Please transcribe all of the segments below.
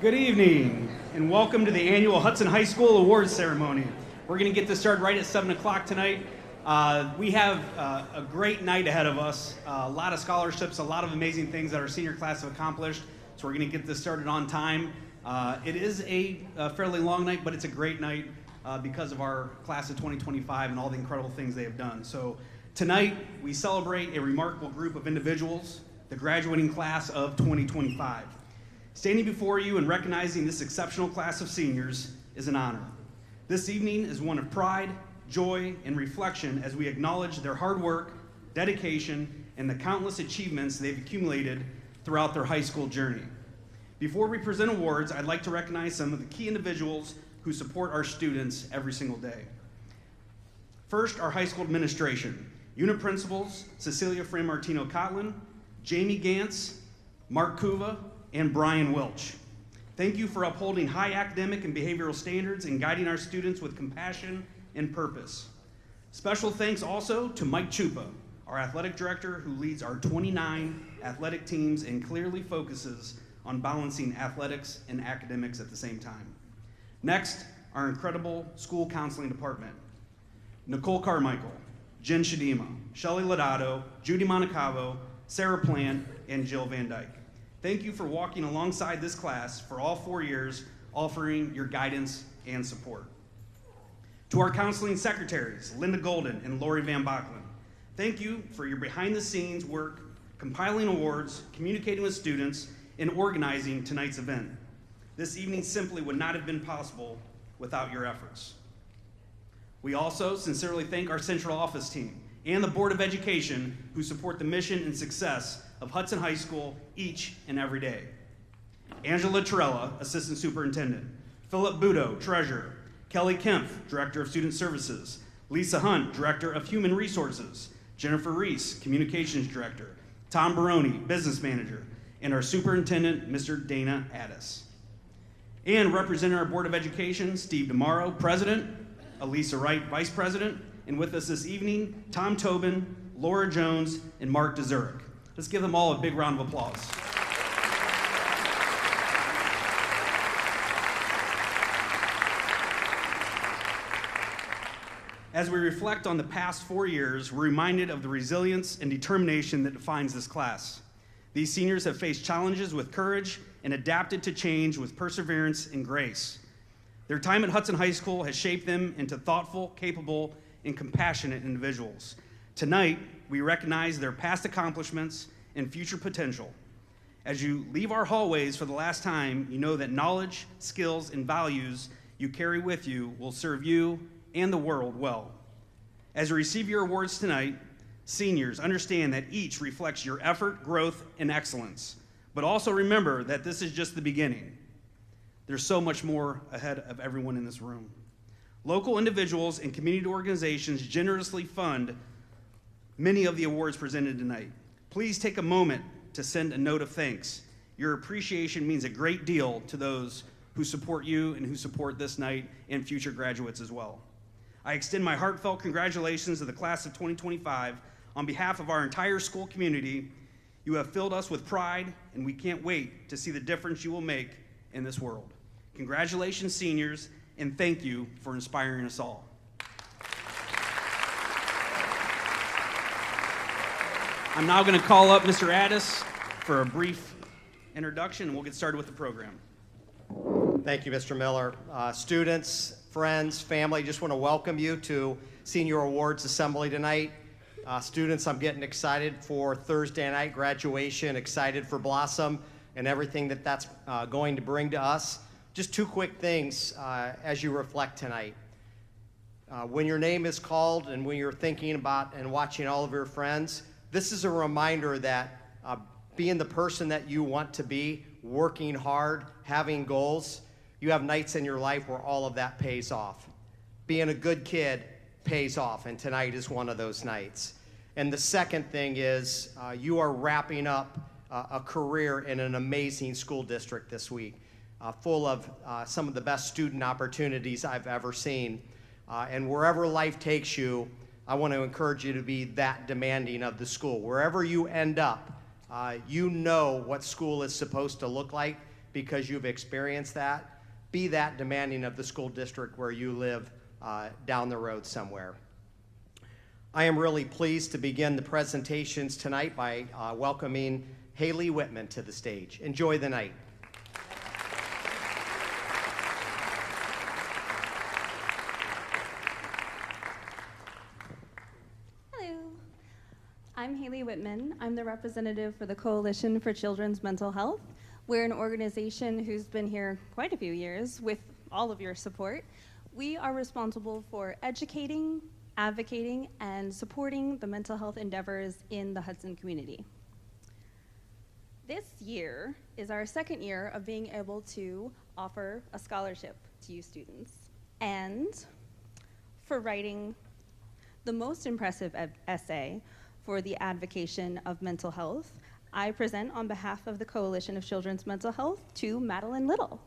Good evening, and welcome to the annual Hudson High School Awards Ceremony. We're going to get this started right at 7 o'clock tonight. We have a great night ahead of us, a lot of scholarships, a lot of amazing things that our senior class have accomplished, so we're going to get this started on time. It is a fairly long night, but it's a great night because of our class of 2025 and all the incredible things they have done. So tonight, we celebrate a remarkable group of individuals, the graduating class of 2025. Standing before you and recognizing this exceptional class of seniors is an honor. This evening is one of pride, joy, and reflection as we acknowledge their hard work, dedication, and the countless achievements they've accumulated throughout their high school journey. Before we present awards, I'd like to recognize some of the key individuals who support our students every single day. First, our high school administration. Unit principals, Cecilia Fran-Martino-Cotlin, Jamie Gantz, Mark Kuva, and Brian Welch. Thank you for upholding high academic and behavioral standards and guiding our students with compassion and purpose. Special thanks also to Mike Chupa, our athletic director who leads our 29 athletic teams and clearly focuses on balancing athletics and academics at the same time. Next, our incredible school counseling department. Nicole Carmichael, Jen Shadima, Shelly Lodato, Judy Montecavo, Sarah Plant, and Jill Van Dyke. Thank you for walking alongside this class for all 4 years, offering your guidance and support. To our counseling secretaries, Linda Golden and Lori Van Bachlen, thank you for your behind-the-scenes work, compiling awards, communicating with students, and organizing tonight's event. This evening simply would not have been possible without your efforts. We also sincerely thank our central office team and the Board of Education who support the mission and success of Hudson High School each and every day. Angela Torella, Assistant Superintendent, Philip Budo, Treasurer, Kelly Kempf, Director of Student Services, Lisa Hunt, Director of Human Resources, Jennifer Reese, Communications Director, Tom Baroni, Business Manager, and our Superintendent, Mr. Dana Addis. And representing our Board of Education, Steve DeMauro, President, Elisa Wright, Vice President, and with us this evening, Tom Tobin, Laura Jones, and Mark DeZurek. Let's give them all a big round of applause. As we reflect on the past 4 years, we're reminded of the resilience and determination that defines this class. These seniors have faced challenges with courage and adapted to change with perseverance and grace. Their time at Hudson High School has shaped them into thoughtful, capable, and compassionate individuals. Tonight, we recognize their past accomplishments and future potential. As you leave our hallways for the last time, you know that knowledge, skills, and values you carry with you will serve you and the world well. As you receive your awards tonight, seniors, understand that each reflects your effort, growth, and excellence. But also remember that this is just the beginning. There's so much more ahead of everyone in this room. Local individuals and community organizations generously fund many of the awards presented tonight. Please take a moment to send a note of thanks. Your appreciation means a great deal to those who support you and who support this night and future graduates as well. I extend my heartfelt congratulations to the class of 2025 on behalf of our entire school community. You have filled us with pride, and we can't wait to see the difference you will make in this world. Congratulations, seniors, and thank you for inspiring us all. I'm now going to call up Mr. Addis for a brief introduction, and we'll get started with the program. Thank you, Mr. Miller. Students, friends, family, just want to welcome you to Senior Awards Assembly tonight. Students, I'm getting excited for Thursday night graduation, excited for Blossom and everything that's going to bring to us. Just two quick things as you reflect tonight. When your name is called and when you're thinking about and watching all of your friends, this is a reminder that being the person that you want to be, working hard, having goals, you have nights in your life where all of that pays off. Being a good kid pays off, and tonight is one of those nights. And the second thing is you are wrapping up a career in an amazing school district this week, full of some of the best student opportunities I've ever seen. And wherever life takes you, I want to encourage you to be that demanding of the school. Wherever you end up, you know what school is supposed to look like, because you've experienced that. Be that demanding of the school district where you live down the road somewhere. I am really pleased to begin the presentations tonight by welcoming Haley Whitman to the stage. Enjoy the night. Hello, I'm Haley Whitman. I'm the representative for the Coalition for Children's Mental Health. We're an organization who's been here quite a few years with all of your support. We are responsible for educating, advocating, and supporting the mental health endeavors in the Hudson community. This year is our second year of being able to offer a scholarship to you students, and for writing the most impressive essay for the advocation of mental health, I present on behalf of the Coalition of Children's Mental Health to Madeline Little.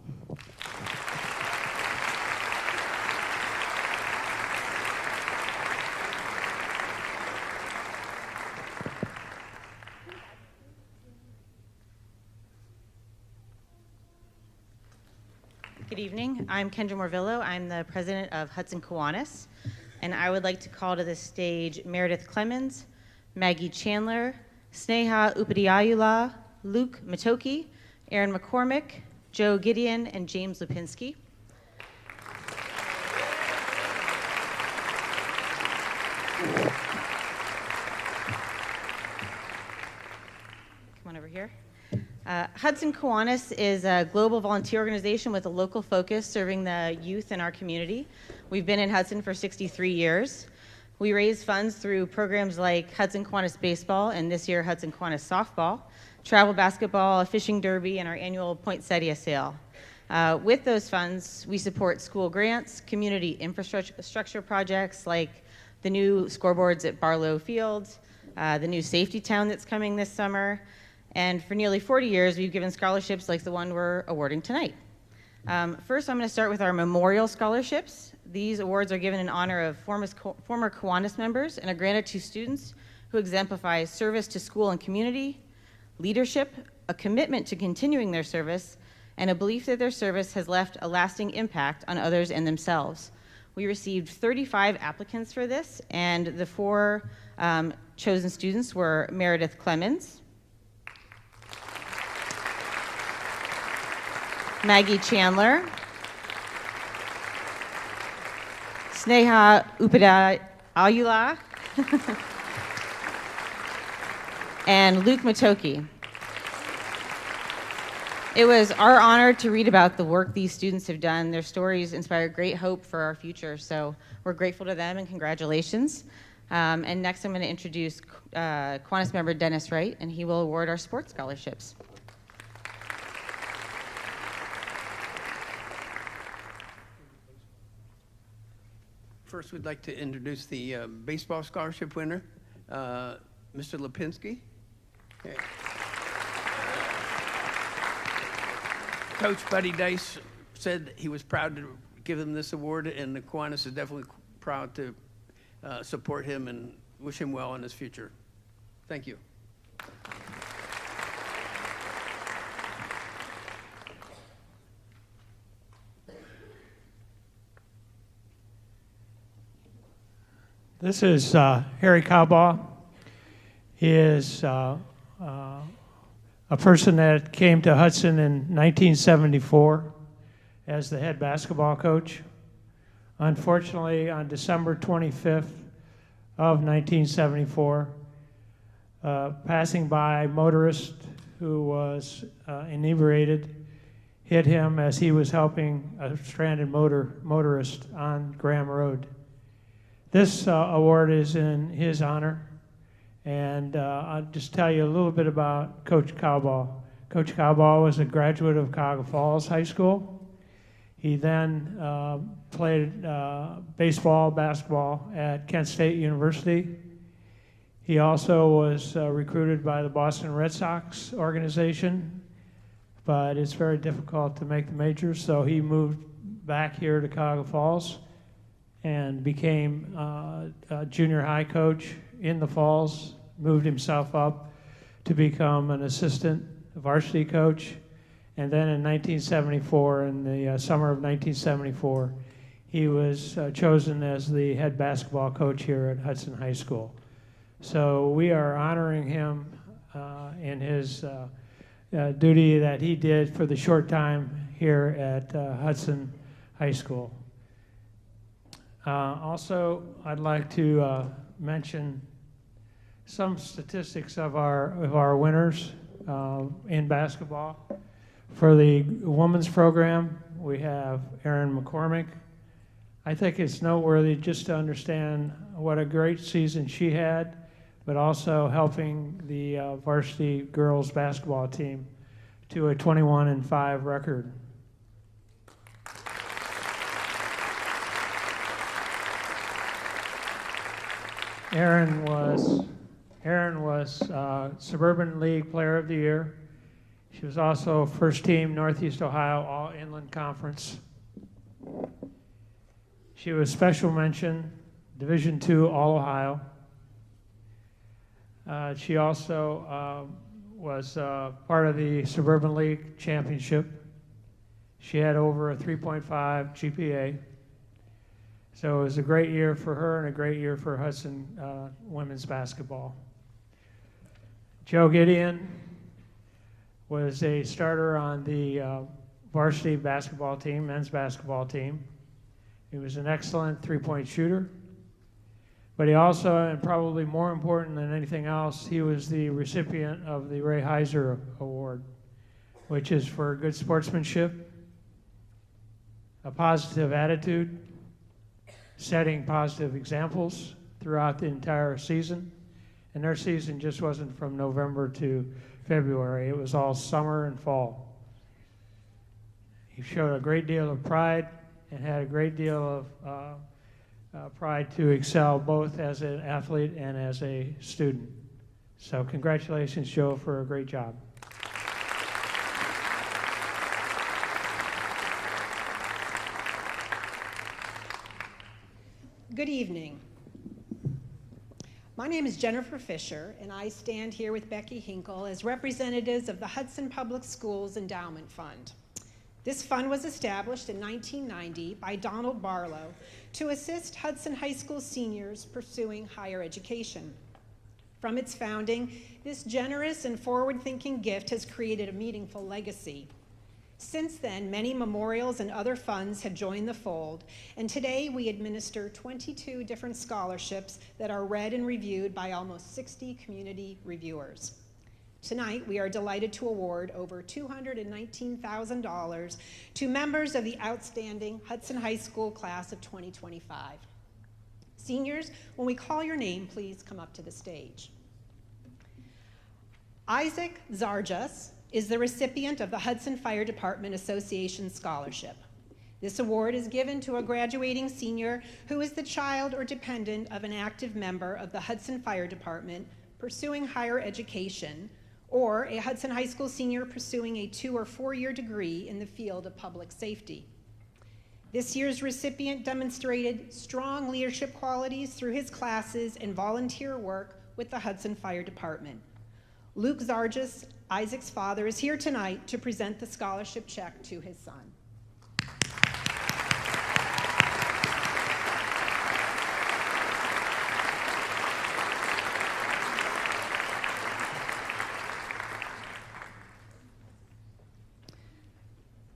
Good evening. I'm Kendra Morvillo. I'm the president of Hudson Kiwanis, and I would like to call to the stage Meredith Clemens, Maggie Chandler, Sneha Upadhyayula, Luke Matoki, Aaron McCormick, Joe Gideon, and James Lipinski. Come on over here. Hudson Kiwanis is a global volunteer organization with a local focus serving the youth in our community. We've been in Hudson for 63 years. We raise funds through programs like Hudson Kiwanis Baseball and this year Hudson Kiwanis Softball, travel basketball, a fishing derby, and our annual poinsettia sale. With those funds, we support school grants, community infrastructure projects like the new scoreboards at Barlow Field, the new safety town that's coming this summer, and for nearly 40 years, we've given scholarships like the one we're awarding tonight. First, I'm going to start with our memorial scholarships. These awards are given in honor of former Kiwanis members and are granted to students who exemplify service to school and community, leadership, a commitment to continuing their service, and a belief that their service has left a lasting impact on others and themselves. We received 35 applicants for this, and the four chosen students were Meredith Clemens, Maggie Chandler, Sneha Upadhyayula, and Luke Matoki. It was our honor to read about the work these students have done. Their stories inspire great hope for our future, so we're grateful to them and congratulations. And next I'm going to introduce Kiwanis member Dennis Wright, and he will award our sports scholarships. First, we'd like to introduce the baseball scholarship winner, Mr. Lipinski. Okay. Coach Buddy Dice said he was proud to give him this award, and the Kiwanis is definitely proud to support him and wish him well in his future. Thank you. This is Harry Cowbaugh. He is a person that came to Hudson in 1974 as the head basketball coach. Unfortunately, on December 25th of 1974, passing by motorist who was inebriated hit him as he was helping a stranded motorist on Graham Road. This award is in his honor, and I'll just tell you a little bit about Coach Cowbaugh. Coach Cowbaugh was a graduate of Cuyahoga Falls High School. He then played baseball, basketball at Kent State University. He also was recruited by the Boston Red Sox organization, but it's very difficult to make the majors, so he moved back here to Cuyahoga Falls and became a junior high coach in the Falls, moved himself up to become an assistant varsity coach, And then in 1974, in the summer of 1974, he was chosen as the head basketball coach here at Hudson High School. So we are honoring him in his duty that he did for the short time here at Hudson High School. Also, I'd like to mention some statistics of our winners in basketball. For the women's program, we have Erin McCormick. I think it's noteworthy just to understand what a great season she had, but also helping the varsity girls basketball team to a 21-5 record. Erin was Suburban League Player of the Year. She was also first team Northeast Ohio All Inland Conference. She was special mention Division II All Ohio. She also was part of the Suburban League Championship. She had over a 3.5 GPA. So it was a great year for her and a great year for Hudson women's basketball. Joe Gideon was a starter on the varsity basketball team, men's basketball team. He was an excellent three-point shooter. But he also, and probably more important than anything else, he was the recipient of the Ray Heiser Award, which is for good sportsmanship, a positive attitude, setting positive examples throughout the entire season. And their season just wasn't from November to February. It was all summer and fall. He showed a great deal of pride and had a great deal of pride to excel both as an athlete and as a student. So congratulations, Joe, for a great job. Good evening. My name is Jennifer Fisher, and I stand here with Becky Hinkle as representatives of the Hudson Public Schools Endowment Fund. This fund was established in 1990 by Donald Barlow to assist Hudson High School seniors pursuing higher education. From its founding, this generous and forward-thinking gift has created a meaningful legacy. Since then, many memorials and other funds have joined the fold, and today we administer 22 different scholarships that are read and reviewed by almost 60 community reviewers. Tonight, we are delighted to award over $219,000 to members of the outstanding Hudson High School class of 2025. Seniors, when we call your name, please come up to the stage. Isaac Zarjas is the recipient of the Hudson Fire Department Association Scholarship. This award is given to a graduating senior who is the child or dependent of an active member of the Hudson Fire Department pursuing higher education, or a Hudson High School senior pursuing a 2- or 4-year degree in the field of public safety. This year's recipient demonstrated strong leadership qualities through his classes and volunteer work with the Hudson Fire Department. Luke Zarjas, Isaac's father, is here tonight to present the scholarship check to his son.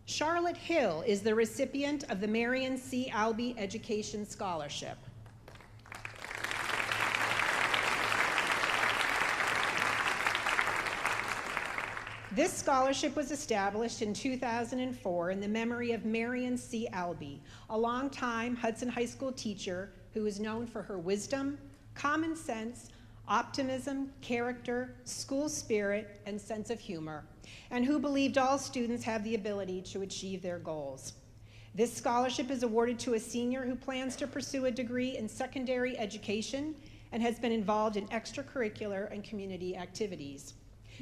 Charlotte Hill is the recipient of the Marion C. Albee Education Scholarship. This scholarship was established in 2004 in the memory of Marion C. Albee, a longtime Hudson High School teacher who is known for her wisdom, common sense, optimism, character, school spirit, and sense of humor, and who believed all students have the ability to achieve their goals. This scholarship is awarded to a senior who plans to pursue a degree in secondary education and has been involved in extracurricular and community activities.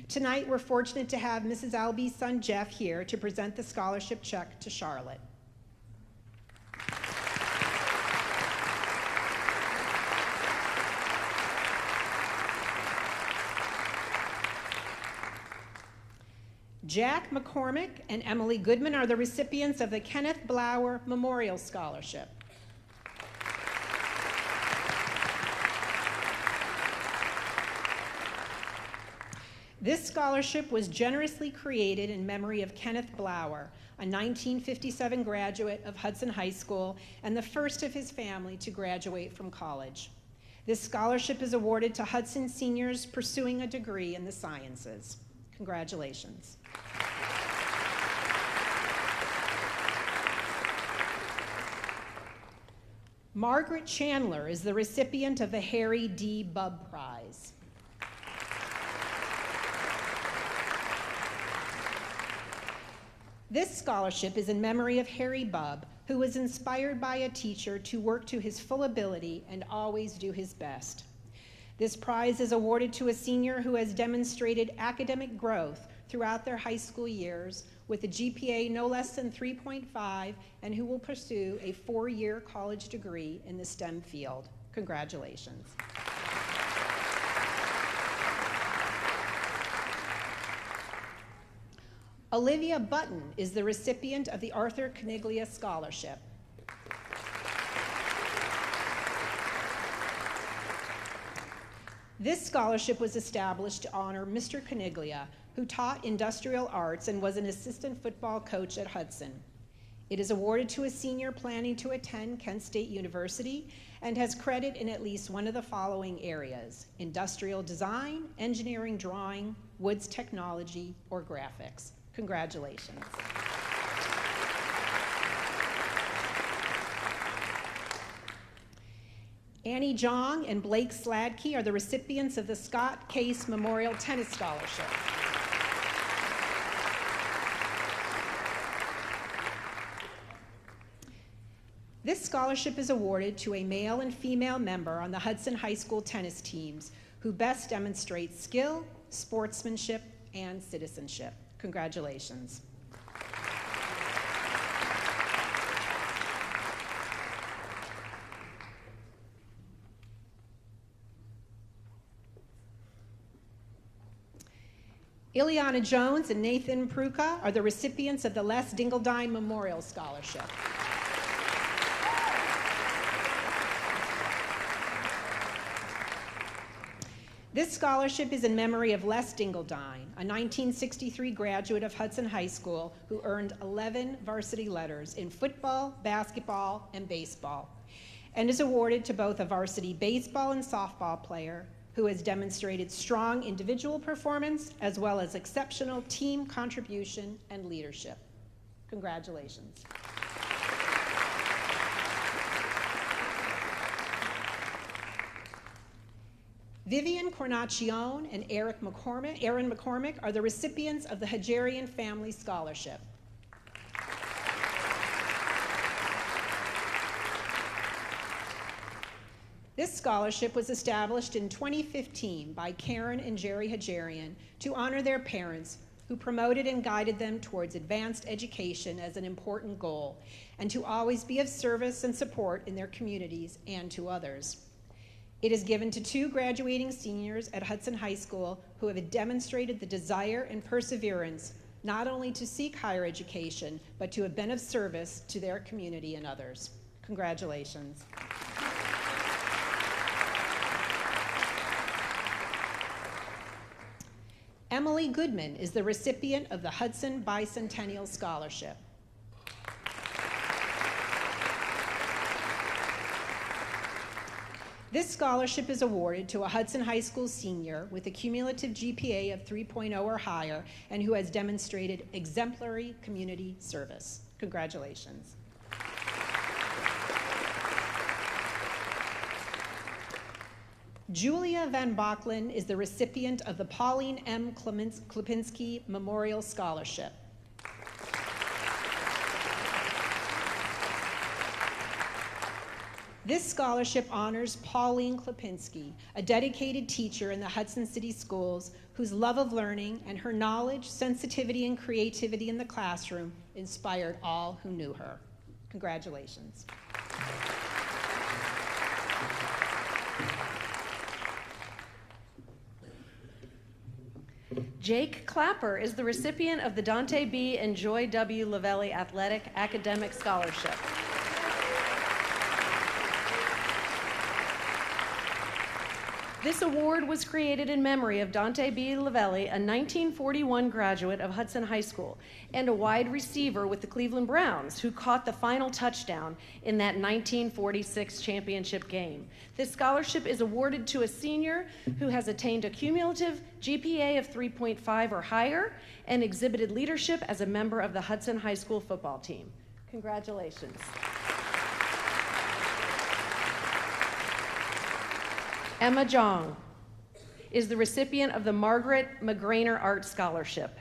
Tonight, we're fortunate to have Mrs. Albee's son, Jeff, here to present the scholarship check to Charlotte. Jack McCormick and Emily Goodman are the recipients of the Kenneth Blower Memorial Scholarship. This scholarship was generously created in memory of Kenneth Blower, a 1957 graduate of Hudson High School and the first of his family to graduate from college. This scholarship is awarded to Hudson seniors pursuing a degree in the sciences. Congratulations. Margaret Chandler is the recipient of the Harry D. Bubb Prize. This scholarship is in memory of Harry Bubb, who was inspired by a teacher to work to his full ability and always do his best. This prize is awarded to a senior who has demonstrated academic growth throughout their high school years with a GPA no less than 3.5 and who will pursue a 4-year college degree in the STEM field. Congratulations. Olivia Button is the recipient of the Arthur Caniglia Scholarship. This scholarship was established to honor Mr. Caniglia, who taught industrial arts and was an assistant football coach at Hudson. It is awarded to a senior planning to attend Kent State University and has credit in at least one of the following areas: industrial design, engineering drawing, woods technology, or graphics. Congratulations. Annie Jong and Blake Sladkey are the recipients of the Scott Case Memorial Tennis Scholarship. This scholarship is awarded to a male and female member on the Hudson High School tennis teams who best demonstrate skill, sportsmanship, and citizenship. Congratulations. Ileana Jones and Nathan Pruka are the recipients of the Les Dingledine Memorial Scholarship. This scholarship is in memory of Les Dingledine, a 1963 graduate of Hudson High School who earned 11 varsity letters in football, basketball, and baseball, and is awarded to both a varsity baseball and softball player who has demonstrated strong individual performance as well as exceptional team contribution and leadership. Congratulations. Vivian Cornacione and Aaron McCormick are the recipients of the Hajarian Family Scholarship. This scholarship was established in 2015 by Karen and Jerry Hajarian to honor their parents who promoted and guided them towards advanced education as an important goal, and to always be of service and support in their communities and to others. It is given to 2 graduating seniors at Hudson High School who have demonstrated the desire and perseverance not only to seek higher education, but to have been of service to their community and others. Congratulations. Emily Goodman is the recipient of the Hudson Bicentennial Scholarship. This scholarship is awarded to a Hudson High School senior with a cumulative GPA of 3.0 or higher and who has demonstrated exemplary community service. Congratulations. Julia Van Bachlen is the recipient of the Pauline M. Klipinski Memorial Scholarship. This scholarship honors Pauline Klipinski, a dedicated teacher in the Hudson City Schools whose love of learning and her knowledge, sensitivity, and creativity in the classroom inspired all who knew her. Congratulations. Jake Clapper is the recipient of the Dante B. and Joy W. Lavelli Athletic Academic Scholarship. This award was created in memory of Dante B. Lavelli, a 1941 graduate of Hudson High School and a wide receiver with the Cleveland Browns, who caught the final touchdown in that 1946 championship game. This scholarship is awarded to a senior who has attained a cumulative GPA of 3.5 or higher and exhibited leadership as a member of the Hudson High School football team. Congratulations. Emma Jong is the recipient of the Margaret McGrainer Art Scholarship.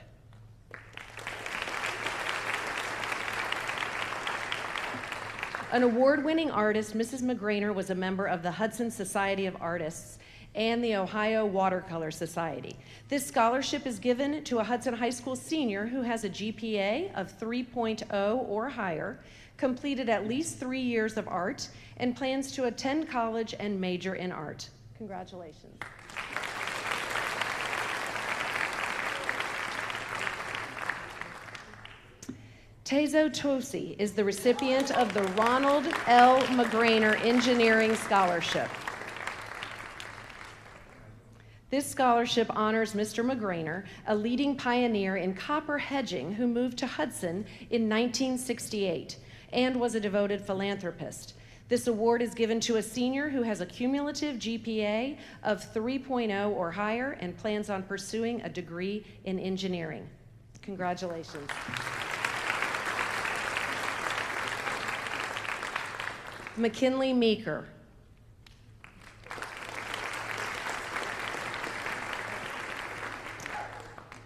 An award-winning artist, Mrs. McGrainer was a member of the Hudson Society of Artists and the Ohio Watercolor Society. This scholarship is given to a Hudson High School senior who has a GPA of 3.0 or higher, completed at least 3 years of art, and plans to attend college and major in art. Congratulations. Tezo Tosi is the recipient of the Ronald L. McGrainer Engineering Scholarship. This scholarship honors Mr. McGrainer, a leading pioneer in copper hedging who moved to Hudson in 1968 and was a devoted philanthropist. This award is given to a senior who has a cumulative GPA of 3.0 or higher and plans on pursuing a degree in engineering. Congratulations. McKinley Meeker.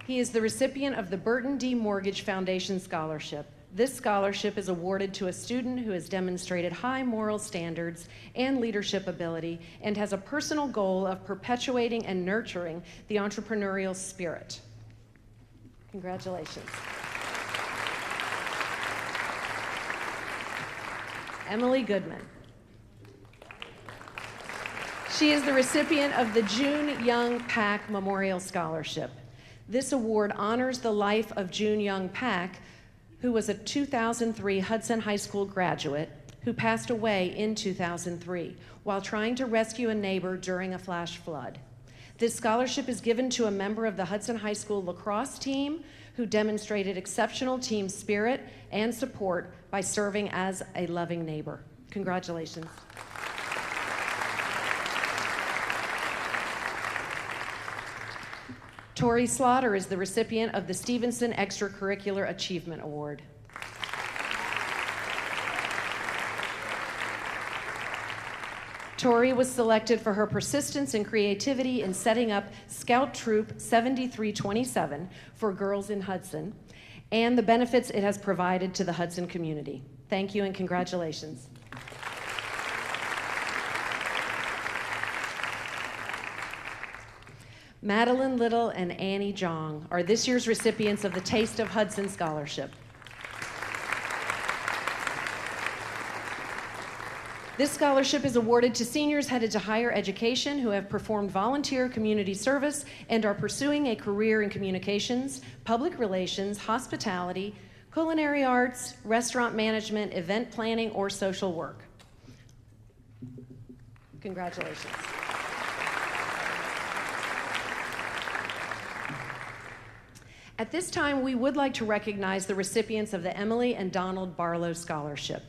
He is the recipient of the Burton D. Mortgage Foundation Scholarship. This scholarship is awarded to a student who has demonstrated high moral standards and leadership ability and has a personal goal of perpetuating and nurturing the entrepreneurial spirit. Congratulations. Emily Goodman. She is the recipient of the June Young Pack Memorial Scholarship. This award honors the life of June Young Pack, who was a 2003 Hudson High School graduate who passed away in 2003 while trying to rescue a neighbor during a flash flood. This scholarship is given to a member of the Hudson High School lacrosse team who demonstrated exceptional team spirit and support by serving as a loving neighbor. Congratulations. Tori Slaughter is the recipient of the Stevenson Extracurricular Achievement Award. Tori was selected for her persistence and creativity in setting up Scout Troop 7327 for girls in Hudson and the benefits it has provided to the Hudson community. Thank you and congratulations. Madeline Little and Annie Jong are this year's recipients of the Taste of Hudson Scholarship. This scholarship is awarded to seniors headed to higher education who have performed volunteer community service and are pursuing a career in communications, public relations, hospitality, culinary arts, restaurant management, event planning, or social work. Congratulations. At this time, we would like to recognize the recipients of the Emily and Donald Barlow Scholarship.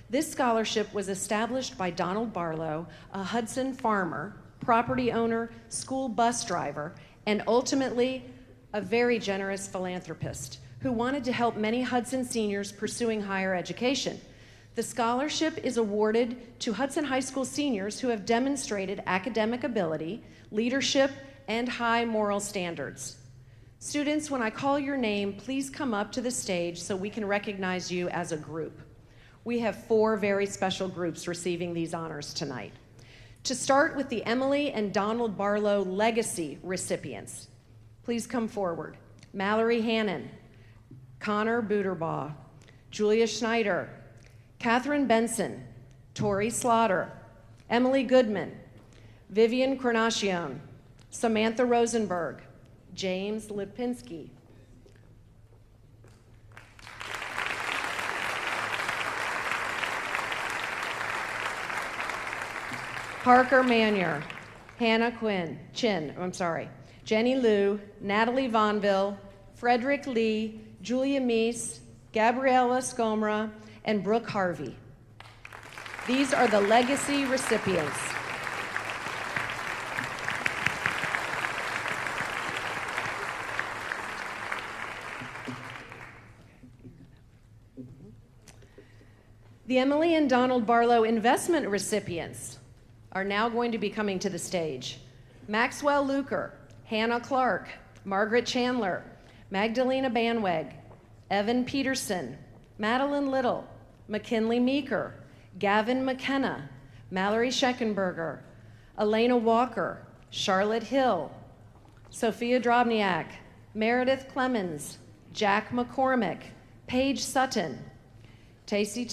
This scholarship was established by Donald Barlow, a Hudson farmer, property owner, school bus driver, and ultimately a very generous philanthropist who wanted to help many Hudson seniors pursuing higher education. The scholarship is awarded to Hudson High School seniors who have demonstrated academic ability, leadership, and high moral standards. Students, when I call your name, please come up to the stage so we can recognize you as a group. We have 4 very special groups receiving these honors tonight. To start with the Emily and Donald Barlow Legacy recipients, please come forward. Mallory Hannon, Connor Buterbaugh, Julia Schneider, Catherine Benson, Tori Slaughter, Emily Goodman, Vivian Carnacion, Samantha Rosenberg, James Lipinski. Parker Manier, Hannah Chin, Jenny Liu, Natalie Vonville, Frederick Lee, Julia Meese, Gabriella Scomra, and Brooke Harvey. These are the legacy recipients. The Emily and Donald Barlow Investment recipients are now going to be coming to the stage. Maxwell Luker, Hannah Clark, Margaret Chandler, Magdalena Banweg, Evan Peterson, Madeline Little, McKinley Meeker, Gavin McKenna, Mallory Scheckenberger, Elena Walker, Charlotte Hill, Sophia Drobniak, Meredith Clemens, Jack McCormick, Paige Sutton, Tezo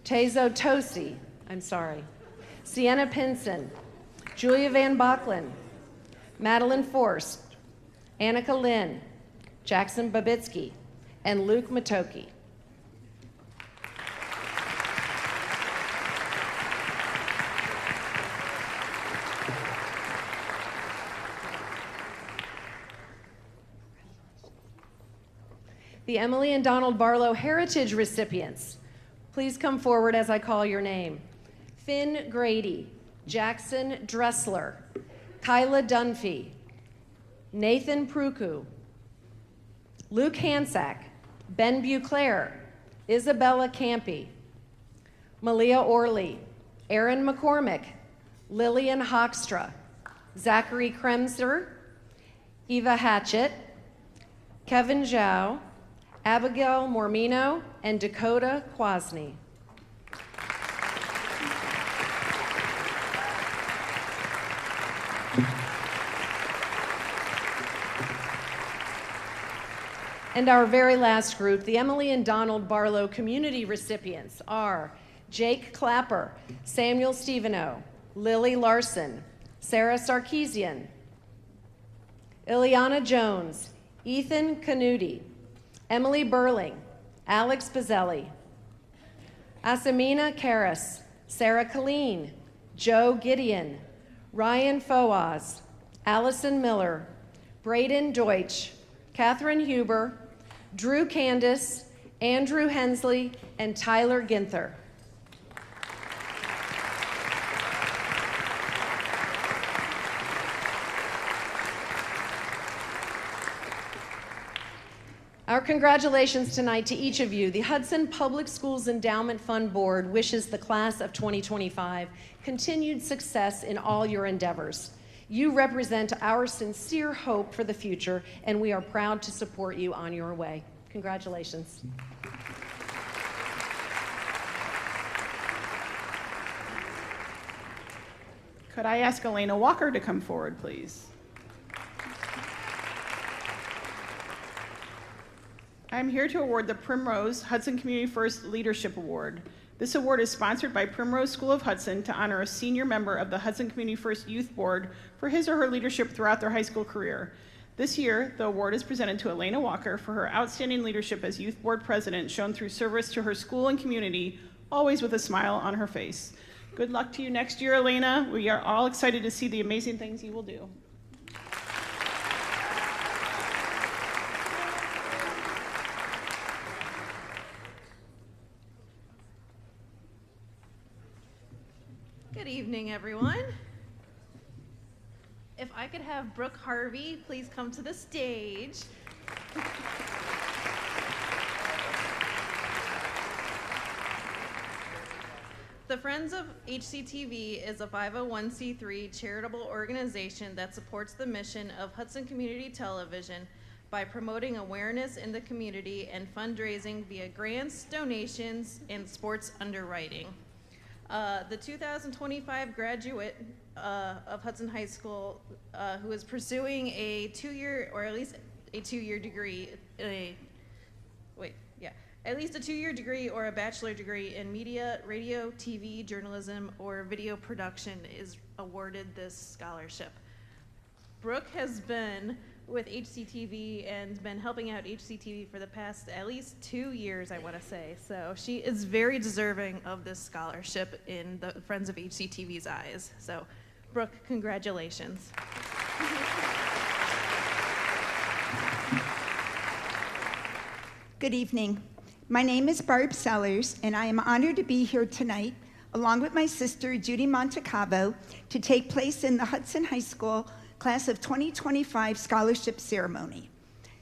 Tosi, Sienna Pinson, Julia Van Bachlen, Madeline Forst, Annika Lynn, Jackson Babitsky, and Luke Matoki. The Emily and Donald Barlow Heritage recipients, please come forward as I call your name. Finn Grady, Jackson Dressler, Kyla Dunphy, Nathan Pruku, Luke Hansack, Ben Buclair, Isabella Campy, Malia Orley, Aaron McCormick, Lillian Hoekstra, Zachary Kremser, Eva Hatchett, Kevin Zhao, Abigail Mormino, and Dakota Kwasny. And our very last group, the Emily and Donald Barlow community recipients, are Jake Clapper, Samuel Steveno, Lily Larson, Sarah Sarkeesian, Ileana Jones, Ethan Canuti, Emily Burling, Alex Bazzelli, Asamina Karras, Sarah Colleen, Joe Gideon, Ryan Foaz, Allison Miller, Braden Deutsch, Catherine Huber, Drew Candice, Andrew Hensley, and Tyler Ginther. Our congratulations tonight to each of you. The Hudson Public Schools Endowment Fund Board wishes the class of 2025 continued success in all your endeavors. You represent our sincere hope for the future, and we are proud to support you on your way. Congratulations. Could I ask Elena Walker to come forward, please? I'm here to award the Primrose Hudson Community First Leadership Award. This award is sponsored by Primrose School of Hudson to honor a senior member of the Hudson Community First Youth Board for his or her leadership throughout their high school career. This year, the award is presented to Elena Walker for her outstanding leadership as Youth Board President, shown through service to her school and community, always with a smile on her face. Good luck to you next year, Elena. We are all excited to see the amazing things you will do. Good evening, everyone. If I could have Brooke Harvey please come to the stage. The Friends of HCTV is a 501c3 charitable organization that supports the mission of Hudson Community Television by promoting awareness in the community and fundraising via grants, donations, and sports underwriting. The 2025 graduate of Hudson High School who is pursuing a two-year, or at least a two-year degree, at least a two-year degree or a bachelor degree in media, radio, TV, journalism, or video production is awarded this scholarship. Brooke has been with HCTV and been helping out HCTV for the past at least 2 years, I want to say. So she is very deserving of this scholarship in the Friends of HCTV's eyes. So, Brooke, congratulations. Good evening. My name is Barb Sellers, and I am honored to be here tonight, along with my sister, Judy Montecavo, to take place in the Hudson High School Class of 2025 Scholarship Ceremony.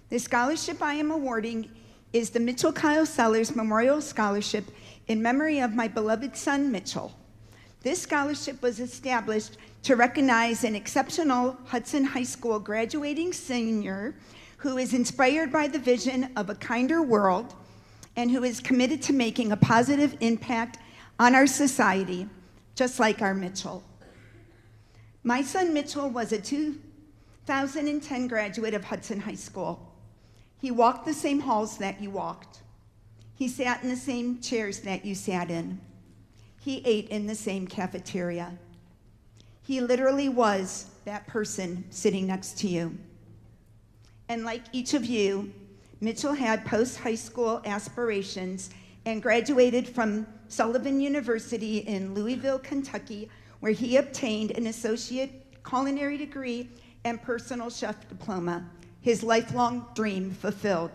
The scholarship I am awarding is the Mitchell Kyle Sellers Memorial Scholarship in memory of my beloved son, Mitchell. This scholarship was established to recognize an exceptional Hudson High School graduating senior who is inspired by the vision of a kinder world and who is committed to making a positive impact on our society, just like our Mitchell. My son Mitchell was a 2010 graduate of Hudson High School. He walked the same halls that you walked. He sat in the same chairs that you sat in. He ate in the same cafeteria. He literally was that person sitting next to you. And like each of you, Mitchell had post-high school aspirations and graduated from Sullivan University in Louisville, Kentucky, where he obtained an associate culinary degree and personal chef diploma, his lifelong dream fulfilled.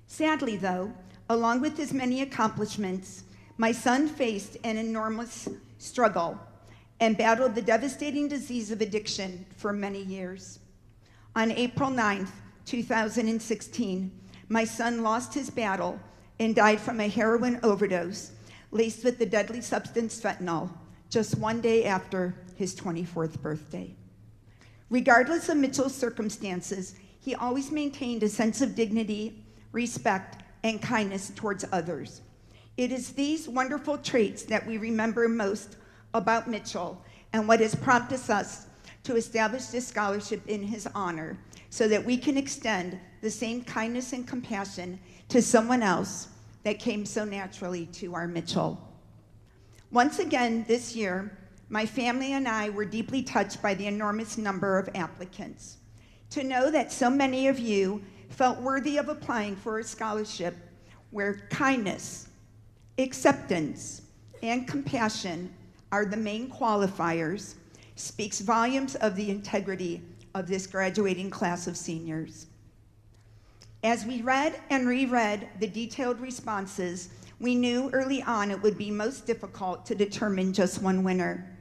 Sadly, though, along with his many accomplishments, my son faced an enormous struggle and battled the devastating disease of addiction for many years. On April 9th, 2016, my son lost his battle and died from a heroin overdose laced with the deadly substance fentanyl just 1 day after his 24th birthday. Regardless of Mitchell's circumstances, he always maintained a sense of dignity, respect, and kindness towards others. It is these wonderful traits that we remember most about Mitchell and what has prompted us to establish this scholarship in his honor so that we can extend the same kindness and compassion to someone else that came so naturally to our Mitchell. Once again this year, my family and I were deeply touched by the enormous number of applicants. To know that so many of you felt worthy of applying for a scholarship where kindness, acceptance, and compassion are the main qualifiers speaks volumes of the integrity of this graduating class of seniors. As we read and reread the detailed responses, we knew early on it would be most difficult to determine just one winner.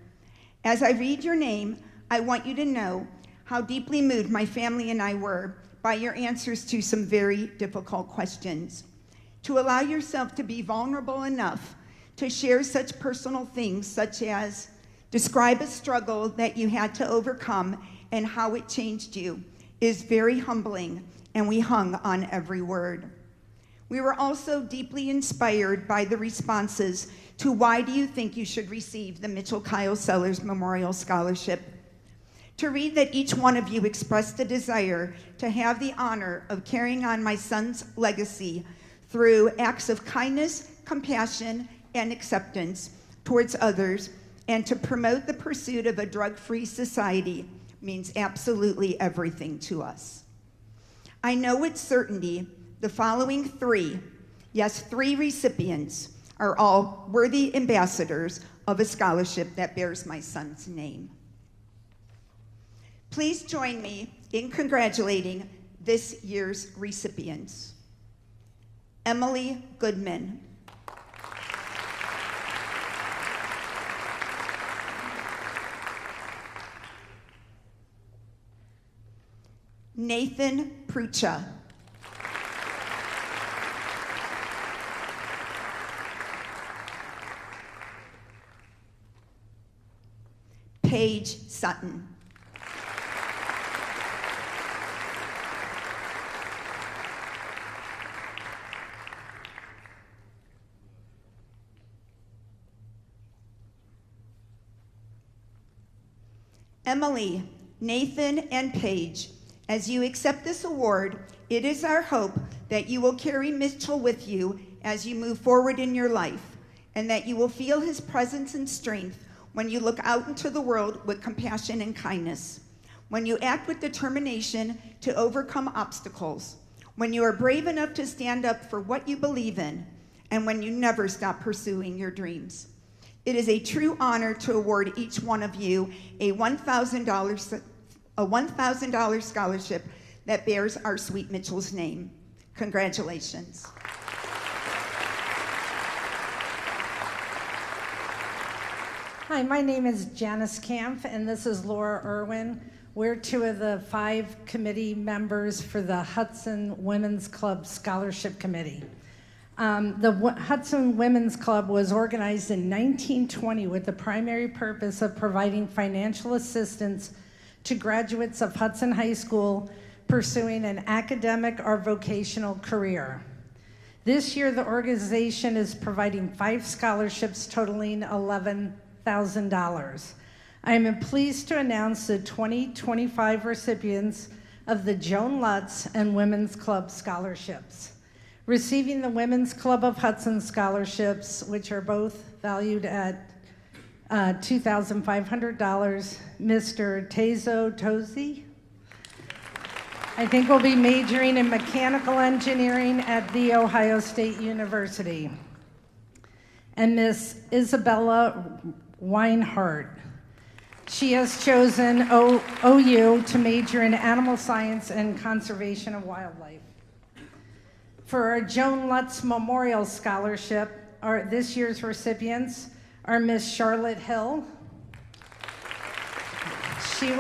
As I read your name, I want you to know how deeply moved my family and I were by your answers to some very difficult questions. To allow yourself to be vulnerable enough to share such personal things such as describe a struggle that you had to overcome and how it changed you is very humbling, and we hung on every word. We were also deeply inspired by the responses to why do you think you should receive the Mitchell Kyle Sellers Memorial Scholarship. To read that each one of you expressed a desire to have the honor of carrying on my son's legacy through acts of kindness, compassion, and acceptance towards others, and to promote the pursuit of a drug-free society means absolutely everything to us. I know with certainty the following three recipients are all worthy ambassadors of a scholarship that bears my son's name. Please join me in congratulating this year's recipients. Emily Goodman. Nathan Prucha. Paige Sutton. Emily, Nathan, and Paige, as you accept this award, it is our hope that you will carry Mitchell with you as you move forward in your life, and that you will feel his presence and strength when you look out into the world with compassion and kindness. when you act with determination to overcome obstacles, when you are brave enough to stand up for what you believe in, and when you never stop pursuing your dreams. It is a true honor to award each one of you a $1,000 scholarship that bears our sweet Mitchell's name. Congratulations. Hi, my name is Janice Kampf, and this is Laura Irwin. We're two of the 5 committee members for the Hudson Women's Club Scholarship Committee. The Hudson Women's Club was organized in 1920 with the primary purpose of providing financial assistance to graduates of Hudson High School pursuing an academic or vocational career. This year, the organization is providing 5 scholarships totaling $11,000. I am pleased to announce the 2025 recipients of the Joan Lutz and Women's Club scholarships. Receiving the Women's Club of Hudson scholarships, which are both valued at $2,500, Mr. Tezo Tozi, I think will be majoring in mechanical engineering at The Ohio State University. And Miss Isabella Weinhardt. She has chosen OU to major in animal science and conservation of wildlife. For our Joan Lutz Memorial Scholarship, this year's recipients are Miss Charlotte Hill. She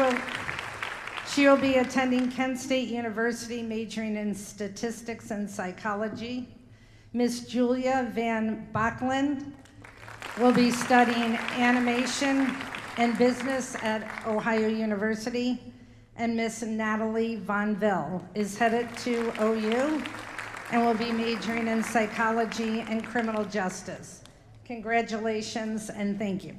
will be attending Kent State University, majoring in statistics and psychology. Miss Julia Van Bachland will be studying animation and business at Ohio University. And Miss Natalie Von Ville is headed to OU and will be majoring in psychology and criminal justice. Congratulations and thank you.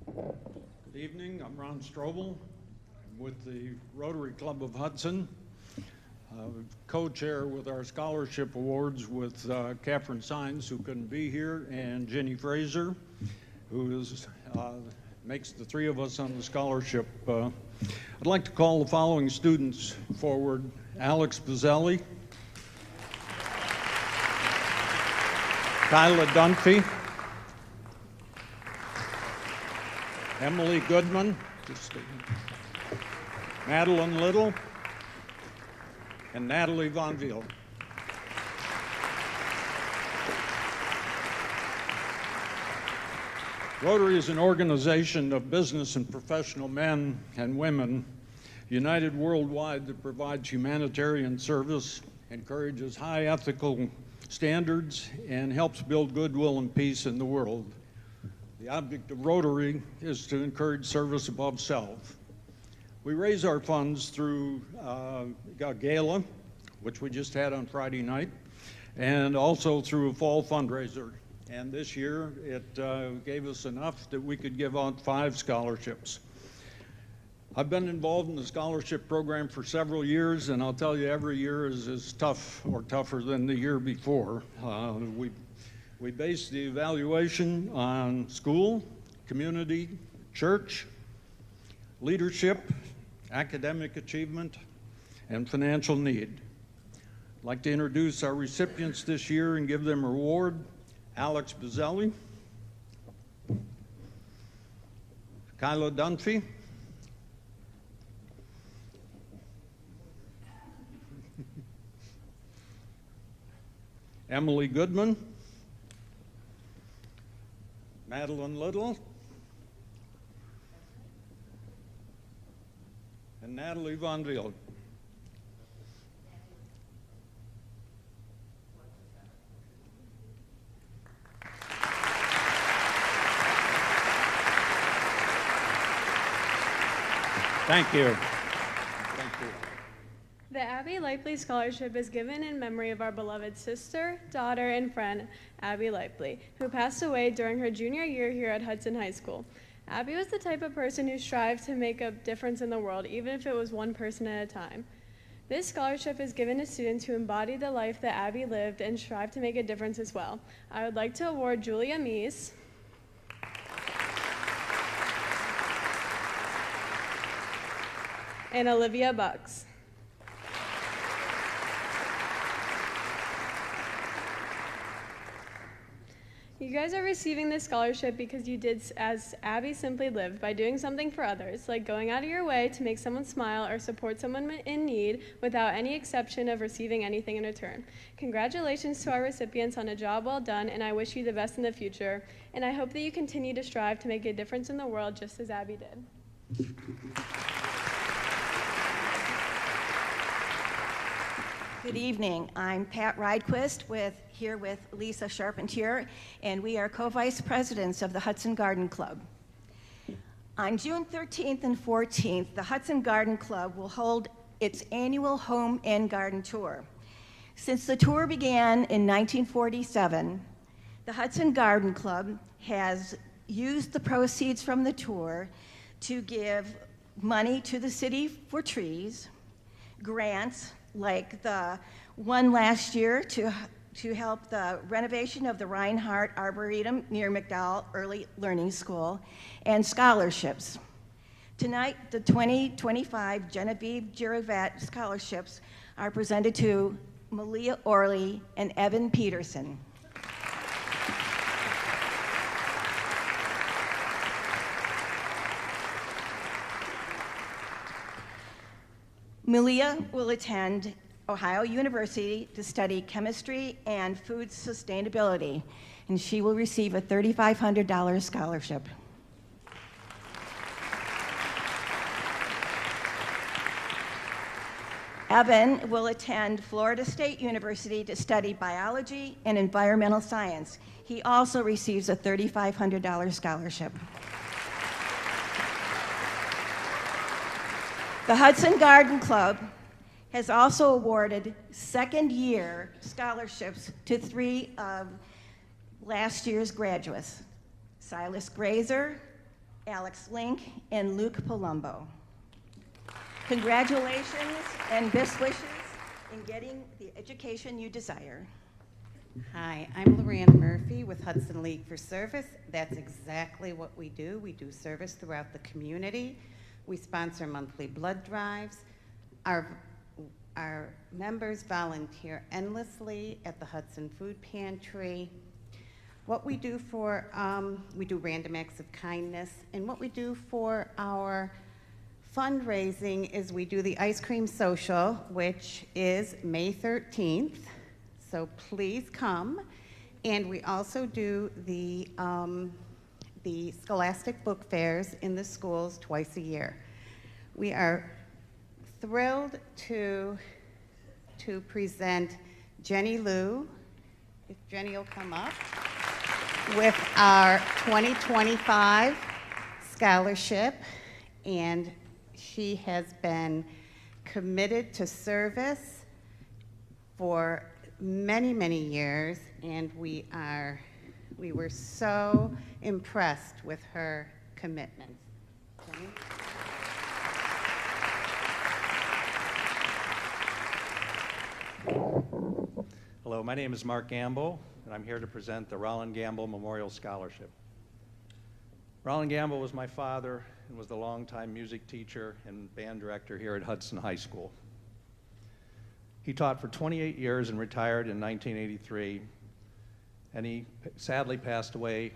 Good evening, I'm Ron Strobel. I'm with the Rotary Club of Hudson. Co-chair with our scholarship awards with Catherine Sines, who couldn't be here, and Jenny Fraser, who makes the 3 of us on the scholarship. I'd like to call the following students forward: Alex Bazzelli, Kyla Dunphy, Emily Goodman, Madeline Little, and Natalie Von Ville. Rotary is an organization of business and professional men and women united worldwide that provides humanitarian service, encourages high ethical standards, and helps build goodwill and peace in the world. The object of Rotary is to encourage service above self. We raise our funds through a gala, which we just had on Friday night, and also through a fall fundraiser. And this year, it gave us enough that we could give out 5 scholarships. I've been involved in the scholarship program for several years, and I'll tell you, every year is as tough or tougher than the year before. We base the evaluation on school, community, church, leadership, academic achievement, and financial need. I'd like to introduce our recipients this year and give them a reward. Alex Bazzelli, Kyla Dunphy, Emily Goodman, Madeline Little, and Natalie Von Ville. Thank you. Thank you. The Abby Lipley Scholarship is given in memory of our beloved sister, daughter, and friend, Abby Lipley, who passed away during her junior year here at Hudson High School. Abby was the type of person who strived to make a difference in the world, even if it was one person at a time. This scholarship is given to students who embody the life that Abby lived and strive to make a difference as well. I would like to award Julia Meese, and Olivia Bucks. You guys are receiving this scholarship because you did as Abby simply lived, by doing something for others, like going out of your way to make someone smile or support someone in need without any exception of receiving anything in return. Congratulations to our recipients on a job well done, and I wish you the best in the future. And I hope that you continue to strive to make a difference in the world just as Abby did. Good evening. I'm Pat Rydquist here with Lisa Charpentier, and we are co-vice presidents of the Hudson Garden Club. On June 13th and 14th, the Hudson Garden Club will hold its annual Home and Garden Tour. Since the tour began in 1947, the Hudson Garden Club has used the proceeds from the tour to give money to the city for trees, grants, like the one last year to help the renovation of the Reinhardt Arboretum near McDowell Early Learning School, and scholarships. Tonight, the 2025 Genevieve Girovet scholarships are presented to Malia Orley and Evan Peterson. Malia will attend Ohio University to study chemistry and food sustainability, and she will receive a $3,500 scholarship. Evan will attend Florida State University to study biology and environmental science. He also receives a $3,500 scholarship. The Hudson Garden Club has also awarded second-year scholarships to 3 of last year's graduates, Silas Grazer, Alex Link, and Luke Palumbo. Congratulations and best wishes in getting the education you desire. Hi, I'm Lorraine Murphy with Hudson League for Service. That's exactly what we do. We do service throughout the community. We sponsor monthly blood drives. Our members volunteer endlessly at the Hudson Food Pantry. What we do for, we do random acts of kindness, and what we do for our fundraising is we do the ice cream social, which is May 13th, so please come. And we also do the Scholastic Book Fairs in the schools twice a year. We are thrilled to present Jenny Lou, if Jenny will come up, with our 2025 scholarship, and she has been committed to service for many, many years, and we were so impressed with her commitment. Jenny? Hello, my name is Mark Gamble, and I'm here to present the Roland Gamble Memorial Scholarship. Roland Gamble was my father and was the longtime music teacher and band director here at Hudson High School. He taught for 28 years and retired in 1983, and he sadly passed away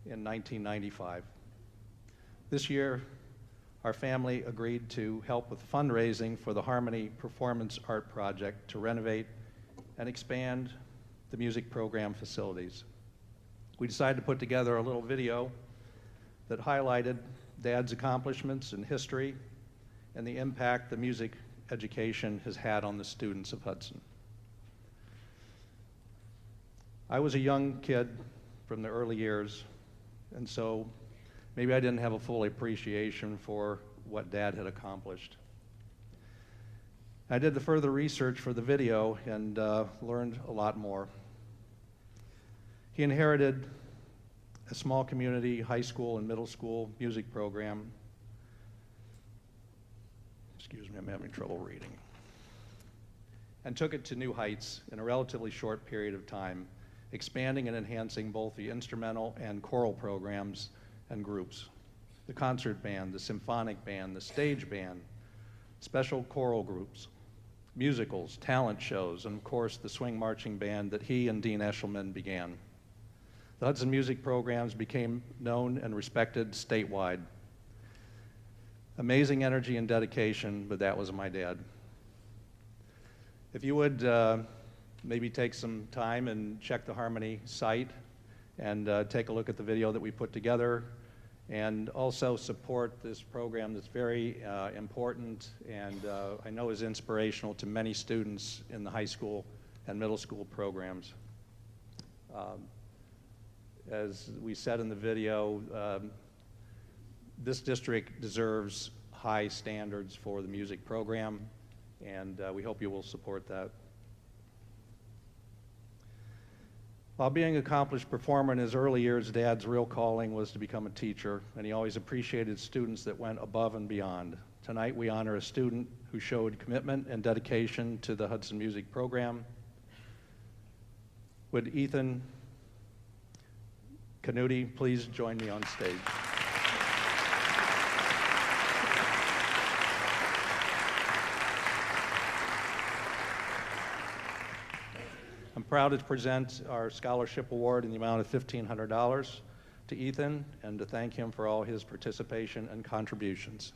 in 1995. This year, our family agreed to help with fundraising for the Harmony Performance Art Project to renovate and expand the music program facilities. We decided to put together a little video that highlighted Dad's accomplishments in history and the impact the music education has had on the students of Hudson. I was a young kid from the early years, and so maybe I didn't have a full appreciation for what Dad had accomplished. I did the further research for the video and learned a lot more. He inherited a small community high school and middle school music program. Excuse me, I'm having trouble reading. and took it to new heights in a relatively short period of time, expanding and enhancing both the instrumental and choral programs and groups, the concert band, the symphonic band, the stage band, special choral groups, musicals, talent shows, and of course the swing marching band that he and Dean Eshelman began. The Hudson music programs became known and respected statewide. Amazing energy and dedication, but that was my dad. If you would maybe take some time and check the Harmony site and take a look at the video that we put together, and also support this program that's very important and I know is inspirational to many students in the high school and middle school programs. As we said in the video, this district deserves high standards for the music program, and we hope you will support that. While being an accomplished performer in his early years, Dad's real calling was to become a teacher, and he always appreciated students that went above and beyond. Tonight we honor a student who showed commitment and dedication to the Hudson Music Program. Would Ethan Canuti please join me on stage? I'm proud to present our scholarship award in the amount of $1,500 to Ethan and to thank him for all his participation and contributions.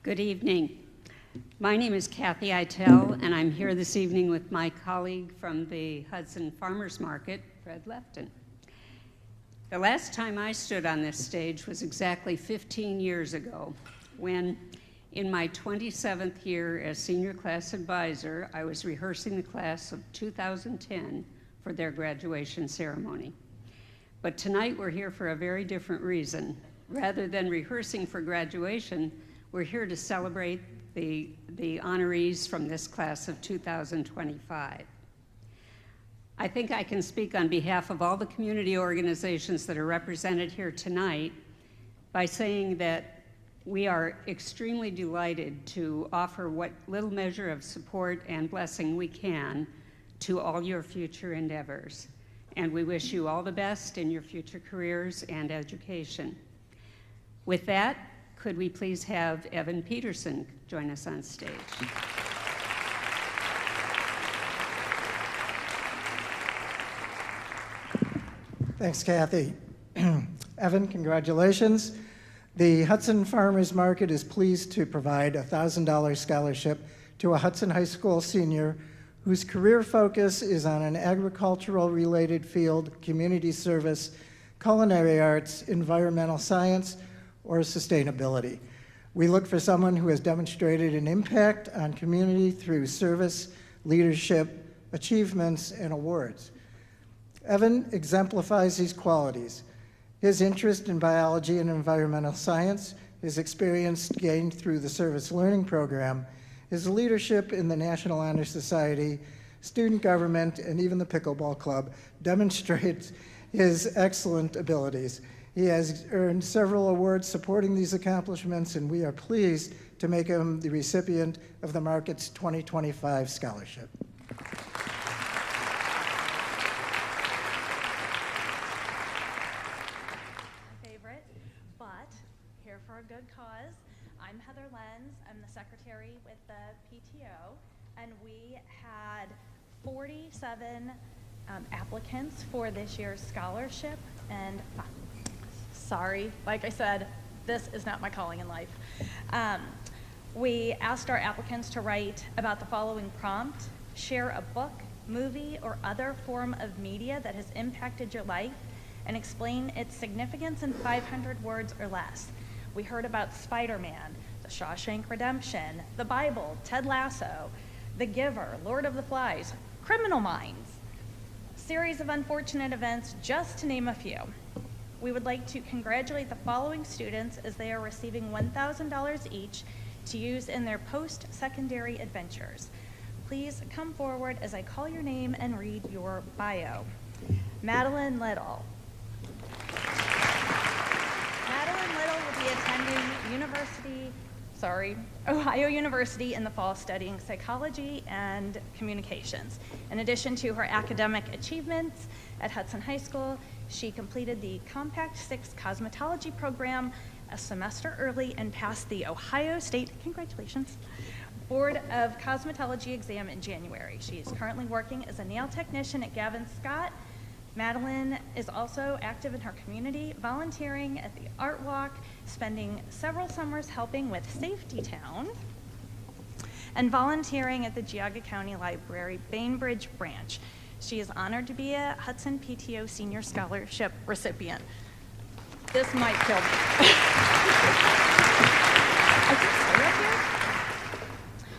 Good evening. My name is Kathy Eitel, and I'm here this evening with my colleague from the Hudson Farmers Market, Fred Lefton. The last time I stood on this stage was exactly 15 years ago, when in my 27th year as senior class advisor, I was rehearsing the class of 2010 for their graduation ceremony. But tonight we're here for a very different reason. Rather than rehearsing for graduation, we're here to celebrate the honorees from this class of 2025. I think I can speak on behalf of all the community organizations that are represented here tonight by saying that we are extremely delighted to offer what little measure of support and blessing we can to all your future endeavors. And we wish you all the best in your future careers and education. With that, could we please have Evan Peterson join us on stage? Thanks, Kathy. Evan, congratulations. The Hudson Farmers Market is pleased to provide a $1,000 scholarship to a Hudson High School senior whose career focus is on an agricultural-related field, community service, culinary arts, environmental science, or sustainability. We look for someone who has demonstrated an impact on community through service, leadership, achievements, and awards. Evan exemplifies these qualities. His interest in biology and environmental science, his experience gained through the Service Learning Program, his leadership in the National Honor Society, student government, and even the Pickleball Club demonstrates his excellent abilities. He has earned several awards supporting these accomplishments, and we are pleased to make him the recipient of the Market's 2025 scholarship. Favorite, but here for a good cause. I'm Heather Lenz. I'm the secretary with the PTO, and we had 47 applicants for this year's scholarship, and sorry, like I said, this is not my calling in life. We asked our applicants to write about the following prompt: share a book, movie, or other form of media that has impacted your life and explain its significance in 500 words or less. We heard about Spider-Man, The Shawshank Redemption, the Bible, Ted Lasso, The Giver, Lord of the Flies, Criminal Minds, series of unfortunate events, just to name a few. We would like to congratulate the following students as they are receiving $1,000 each to use in their post-secondary adventures. Please come forward as I call your name and read your bio. Madeline Little, be attending Ohio University in the fall studying psychology and communications. In addition to her academic achievements at Hudson High School, she completed the Compact 6 cosmetology program a semester early and passed the Ohio State, congratulations, Board of Cosmetology exam in January. She is currently working as a nail technician at Gavin Scott. Madeline is also active in her community, volunteering at the Art Walk, spending several summers helping with Safety Town, and volunteering at the Geauga County Library Bainbridge branch. She is honored to be a Hudson PTO Senior Scholarship recipient. This might kill me. I can stay up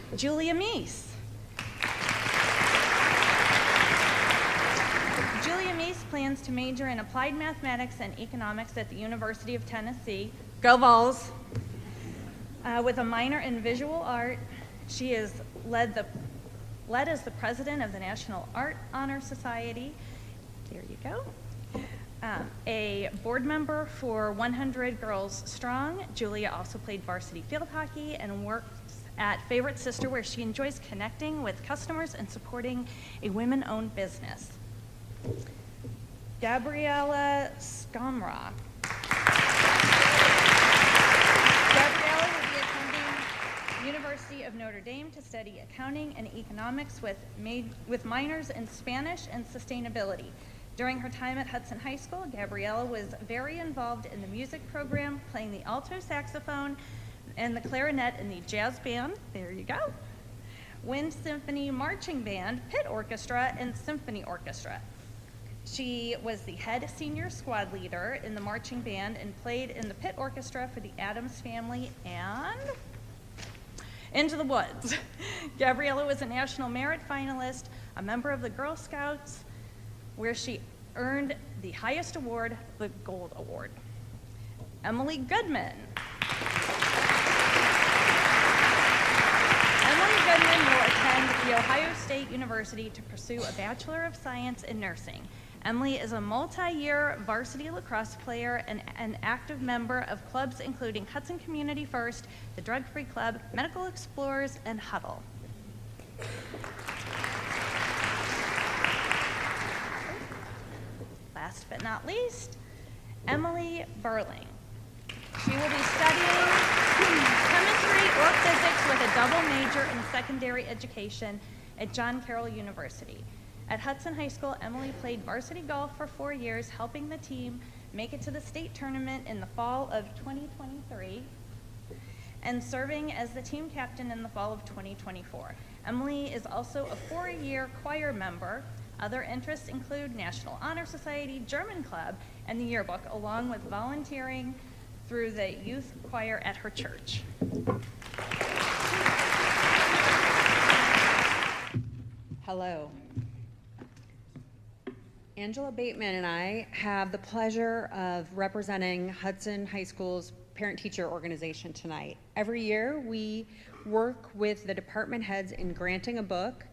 here. Julia Meese. Julia Meese plans to major in applied mathematics and economics at the University of Tennessee. Go Vols! With a minor in visual art. She is led as the president of the National Art Honor Society. There you go. A board member for 100 Girls Strong. Julia also played varsity field hockey and works at Favorite Sister, where she enjoys connecting with customers and supporting a women-owned business. Gabriella Skamrock. Gabriella will be attending University of Notre Dame to study accounting and economics with minors in Spanish and sustainability. During her time at Hudson High School, Gabriella was very involved in the music program, playing the alto saxophone and the clarinet in the jazz band, there you go, Wind Symphony Marching Band, Pit Orchestra, and Symphony Orchestra. She was the head senior squad leader in the marching band and played in the pit orchestra for the Addams Family and Into the Woods. Gabriella was a National Merit finalist, a member of the Girl Scouts, where she earned the highest award, the Gold Award. Emily Goodman. Emily Goodman will attend the Ohio State University to pursue a Bachelor of Science in Nursing. Emily is a multi-year varsity lacrosse player and an active member of clubs including Hudson Community First, the Drug Free Club, Medical Explorers, and Huddle. Last but not least, Emily Burling. She will be studying chemistry or physics with a double major in secondary education at John Carroll University. At Hudson High School, Emily played varsity golf for 4 years, helping the team make it to the state tournament in the fall of 2023 and serving as the team captain in the fall of 2024. Emily is also a 4-year choir member. Other interests include National Honor Society, German Club, and the yearbook, along with volunteering through the youth choir at her church. Hello. Angela Bateman and I have the pleasure of representing Hudson High School's parent-teacher organization tonight. Every year we work with the department heads in granting a book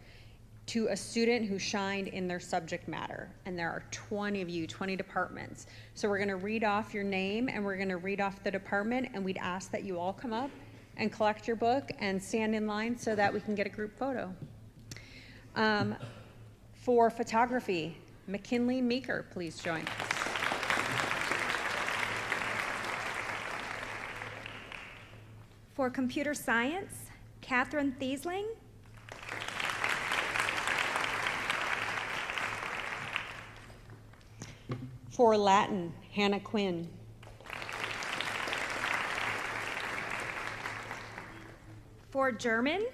to a student who shined in their subject matter. And there are 20 of you, 20 departments. So we're gonna read off your name and we're gonna read off the department, and we'd ask that you all come up and collect your book and stand in line so that we can get a group photo. For photography, McKinley Meeker, please join. For computer science, Catherine Thiesling. For Latin, Hannah Quinn. For German,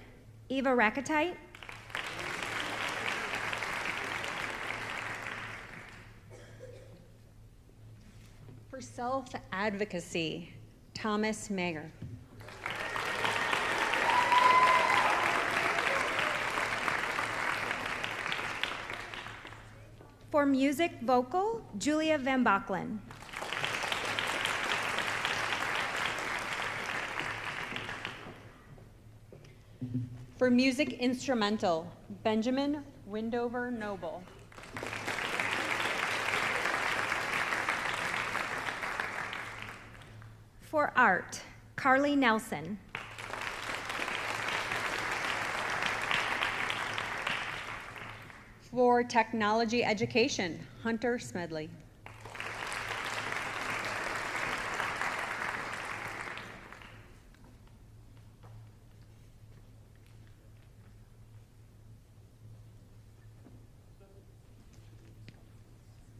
Eva Raketite. For self-advocacy, Thomas Mayer. For music vocal, Julia Van Bachlen. For music instrumental, Benjamin Windover Noble. For art, Carly Nelson. For technology education, Hunter Smedley.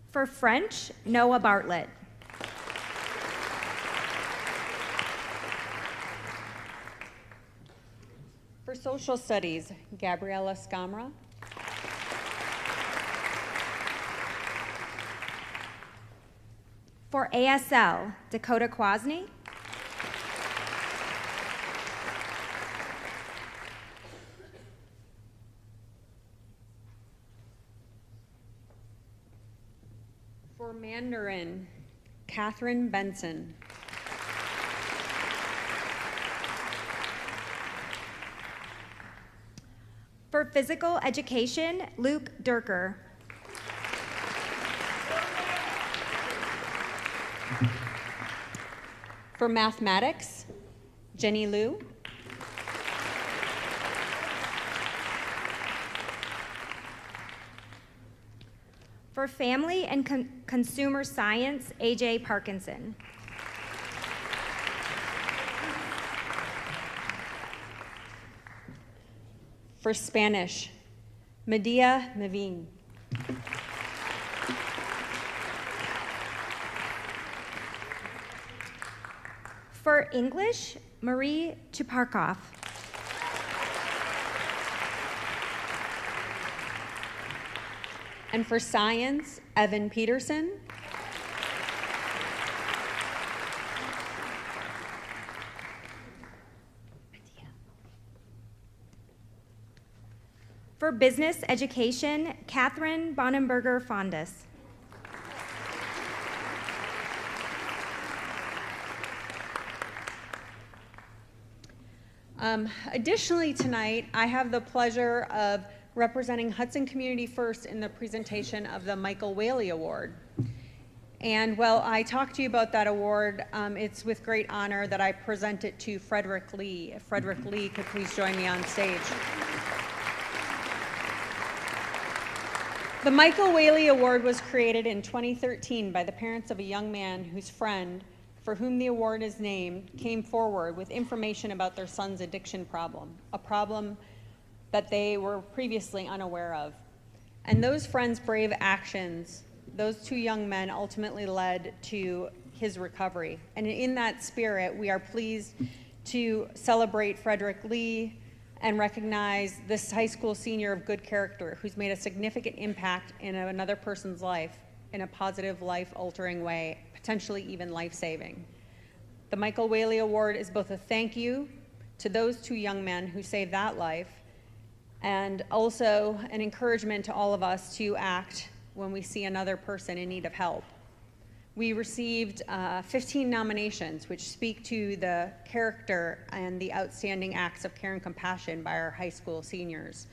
For French, Noah Bartlett. For social studies, Gabriella Scamra. For ASL, Dakota Kwasny. For Mandarin, Catherine Benson. For physical education, Luke Durker. For mathematics, Jenny Liu. For family and consumer science, AJ Parkinson. For Spanish, Medea Mavin. For English, Marie Chuparkov. And for science, Evan Peterson. For business education, Catherine Bonenberger Fondas. Additionally, tonight, I have the pleasure of representing Hudson Community First in the presentation of the Michael Whaley Award. And while I talk to you about that award, it's with great honor that I present it to Frederick Lee. If Frederick Lee could please join me on stage. The Michael Whaley Award was created in 2013 by the parents of a young man whose friend, for whom the award is named, came forward with information about their son's addiction problem, a problem that they were previously unaware of. And those friends' brave actions, those two young men ultimately led to his recovery. And in that spirit, we are pleased to celebrate Frederick Lee and recognize this high school senior of good character who's made a significant impact in another person's life in a positive, life-altering way, potentially even life-saving. The Michael Whaley Award is both a thank you to those two young men who saved that life, and also an encouragement to all of us to act when we see another person in need of help. We received 15 nominations, which speak to the character and the outstanding acts of care and compassion by our high school seniors.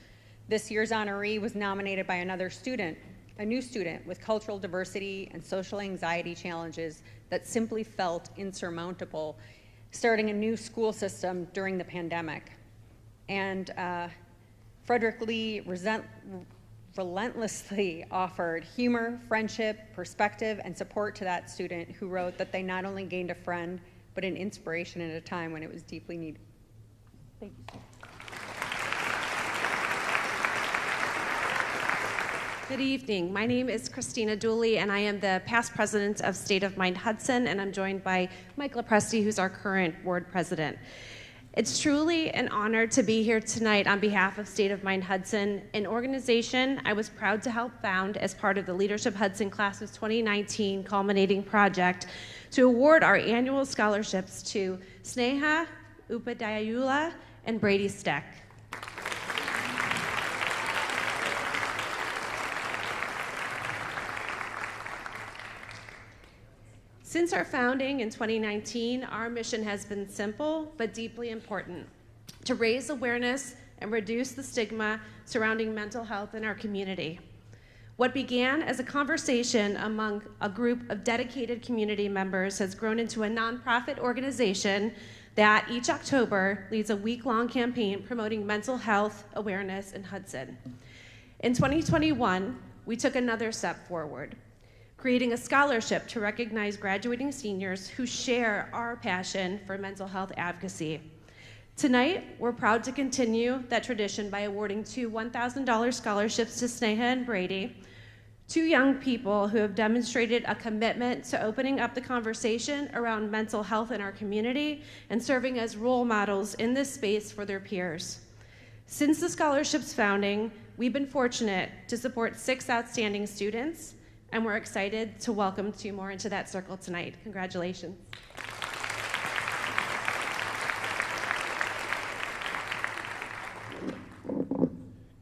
This year's honoree was nominated by another student, a new student with cultural diversity and social anxiety challenges that simply felt insurmountable, starting a new school system during the pandemic. And Frederick Lee relentlessly offered humor, friendship, perspective, and support to that student who wrote that they not only gained a friend, but an inspiration at a time when it was deeply needed. Thank you. Good evening. My name is Christina Dooley, and I am the past president of State of Mind Hudson, and I'm joined by Mike Lepresti, who's our current board president. It's truly an honor to be here tonight on behalf of State of Mind Hudson, an organization I was proud to help found as part of the Leadership Hudson Class of 2019 culminating project to award our annual scholarships to Sneha Upadhyayula and Brady Steck. Since our founding in 2019, our mission has been simple but deeply important: to raise awareness and reduce the stigma surrounding mental health in our community. What began as a conversation among a group of dedicated community members has grown into a nonprofit organization that each October leads a week-long campaign promoting mental health awareness in Hudson. In 2021, we took another step forward, creating a scholarship to recognize graduating seniors who share our passion for mental health advocacy. Tonight, we're proud to continue that tradition by awarding 2 $1,000 scholarships to Sneha and Brady, 2 young people who have demonstrated a commitment to opening up the conversation around mental health in our community and serving as role models in this space for their peers. Since the scholarship's founding, we've been fortunate to support 6 outstanding students, and we're excited to welcome 2 more into that circle tonight. Congratulations.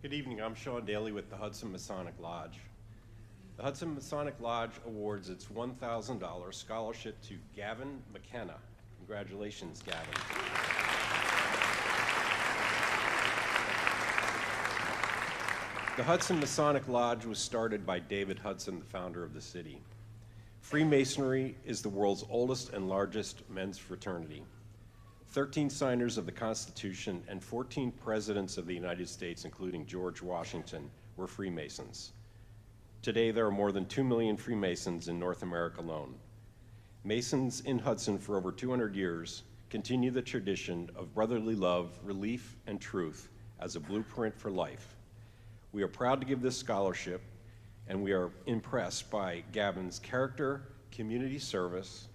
Good evening, I'm Sean Daly with the Hudson Masonic Lodge. The Hudson Masonic Lodge awards its $1,000 scholarship to Gavin McKenna. Congratulations, Gavin. The Hudson Masonic Lodge was started by David Hudson, the founder of the city. Freemasonry is the world's oldest and largest men's fraternity. 13 signers of the Constitution and 14 presidents of the United States, including George Washington, were Freemasons. Today, there are more than 2 million Freemasons in North America alone. Masons in Hudson for over 200 years continue the tradition of brotherly love, relief, and truth as a blueprint for life. We are proud to give this scholarship, and we are impressed by Gavin's character, community service,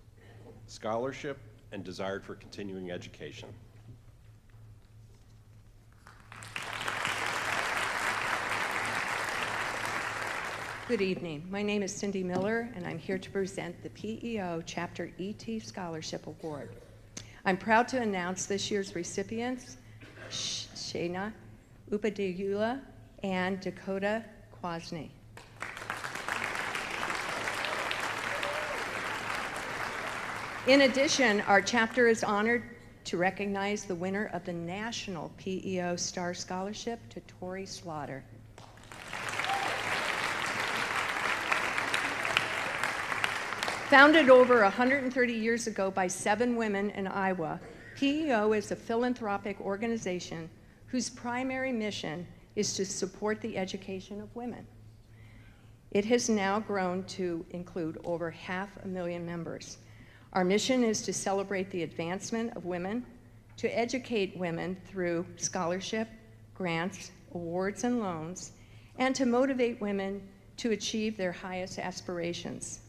scholarship, and desire for continuing education. Good evening. My name is Cindy Miller, and I'm here to present the PEO Chapter ET Scholarship Award. I'm proud to announce this year's recipients, Shayna Upadeyula and Dakota Kwasny. In addition, our chapter is honored to recognize the winner of the National PEO Star Scholarship to Tori Slaughter. Founded over 130 years ago by 7 women in Iowa, PEO is a philanthropic organization whose primary mission is to support the education of women. It has now grown to include over 500,000 members. Our mission is to celebrate the advancement of women, to educate women through scholarship, grants, awards, and loans, and to motivate women to achieve their highest aspirations.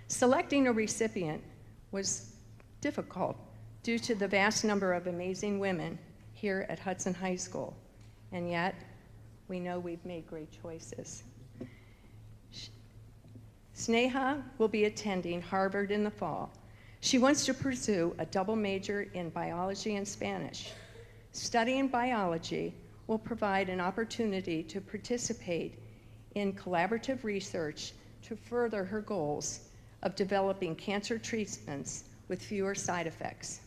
Selecting a recipient was difficult due to the vast number of amazing women here at Hudson High School, and yet we know we've made great choices. Sneha will be attending Harvard in the fall. She wants to pursue a double major in biology and Spanish. Studying biology will provide an opportunity to participate in collaborative research to further her goals of developing cancer treatments with fewer side effects.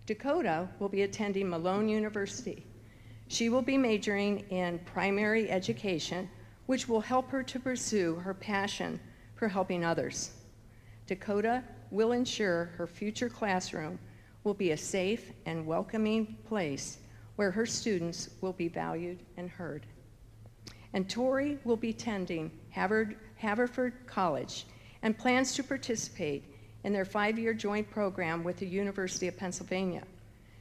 Dakota will be attending Malone University. She will be majoring in primary education, which will help her to pursue her passion for helping others. Dakota will ensure her future classroom will be a safe and welcoming place where her students will be valued and heard. And Tori will be attending Haverford College and plans to participate in their 5-year joint program with the University of Pennsylvania.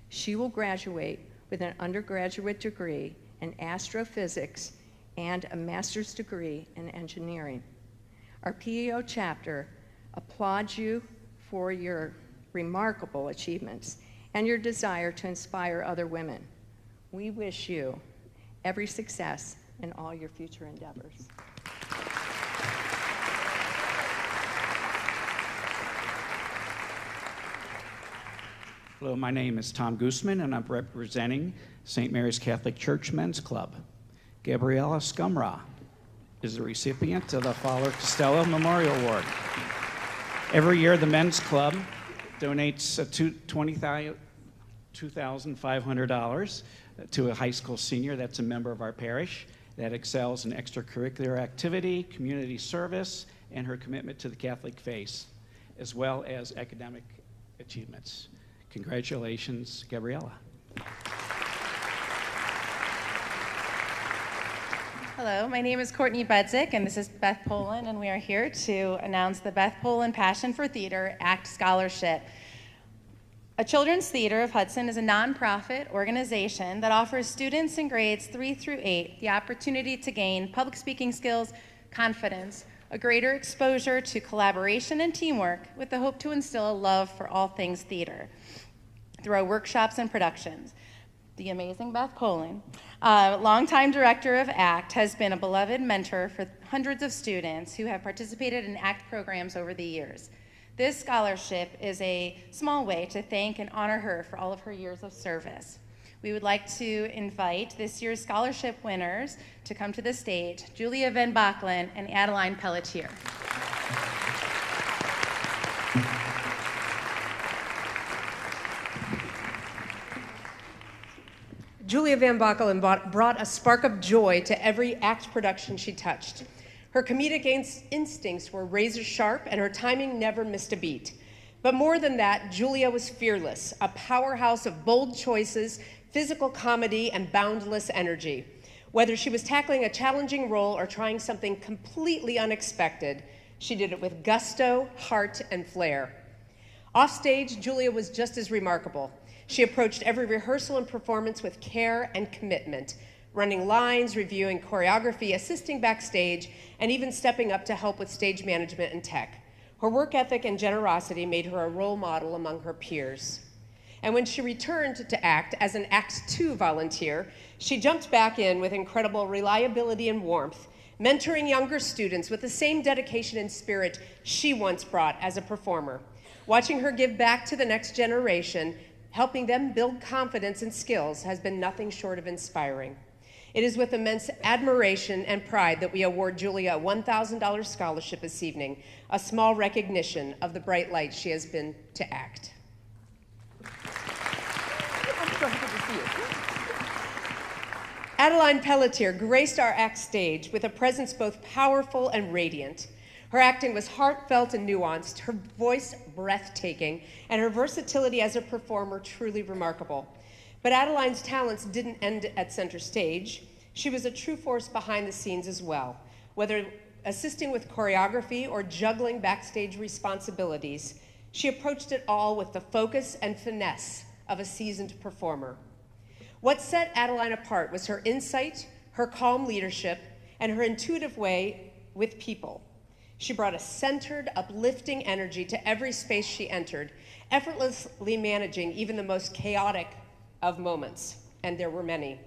She will graduate with an undergraduate degree in astrophysics and a master's degree in engineering. Our PEO chapter applauds you for your remarkable achievements and your desire to inspire other women. We wish you every success in all your future endeavors. Hello, my name is Tom Guzman, and I'm representing St. Mary's Catholic Church Men's Club. Gabriella Scumra is the recipient of the Fowler Costello Memorial Award. Every year, the Men's Club donates $2,500 to a high school senior that's a member of our parish. that excels in extracurricular activity, community service, and her commitment to the Catholic faith, as well as academic achievements. Congratulations, Gabriella. Hello, my name is Courtney Bedzik, and this is Beth Poland, and we are here to announce the Beth Poland Passion for Theater ACT Scholarship. A Children's Theater of Hudson is a nonprofit organization that offers students in grades 3 through 8 the opportunity to gain public speaking skills, confidence, a greater exposure to collaboration and teamwork with the hope to instill a love for all things theater through our workshops and productions. The amazing Beth Poland, longtime director of ACT, has been a beloved mentor for hundreds of students who have participated in ACT programs over the years. This scholarship is a small way to thank and honor her for all of her years of service. We would like to invite this year's scholarship winners to come to the stage, Julia Van Bachlen and Adeline Pelletier. Julia Van Bachelen brought a spark of joy to every ACT production she touched. Her comedic instincts were razor sharp and her timing never missed a beat. But more than that, Julia was fearless, a powerhouse of bold choices, physical comedy, and boundless energy. Whether she was tackling a challenging role or trying something completely unexpected, she did it with gusto, heart, and flair. Offstage, Julia was just as remarkable. She approached every rehearsal and performance with care and commitment, running lines, reviewing choreography, assisting backstage, and even stepping up to help with stage management and tech. Her work ethic and generosity made her a role model among her peers. And when she returned to ACT as an Act 2 volunteer, she jumped back in with incredible reliability and warmth, mentoring younger students with the same dedication and spirit she once brought as a performer. Watching her give back to the next generation, helping them build confidence and skills, has been nothing short of inspiring. It is with immense admiration and pride that we award Julia a $1,000 scholarship this evening, a small recognition of the bright light she has been to ACT. Adeline Pelletier graced our ACT stage with a presence both powerful and radiant. Her acting was heartfelt and nuanced, her voice breathtaking, and her versatility as a performer truly remarkable. But Adeline's talents didn't end at center stage. She was a true force behind the scenes as well, whether assisting with choreography or juggling backstage responsibilities. She approached it all with the focus and finesse of a seasoned performer. What set Adeline apart was her insight, her calm leadership, and her intuitive way with people. She brought a centered, uplifting energy to every space she entered, effortlessly managing even the most chaotic of moments, and there were many.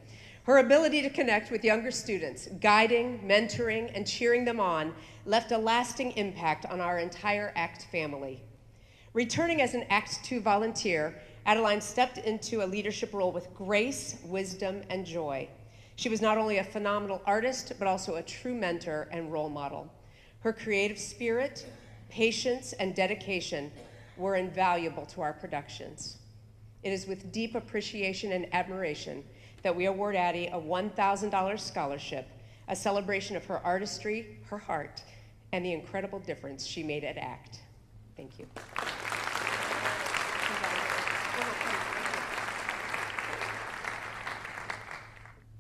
Her ability to connect with younger students, guiding, mentoring, and cheering them on, left a lasting impact on our entire ACT family. Returning as an Act 2 volunteer, Adeline stepped into a leadership role with grace, wisdom, and joy. She was not only a phenomenal artist, but also a true mentor and role model. Her creative spirit, patience, and dedication were invaluable to our productions. It is with deep appreciation and admiration that we award Addie a $1,000 scholarship, a celebration of her artistry, her heart, and the incredible difference she made at ACT. Thank you.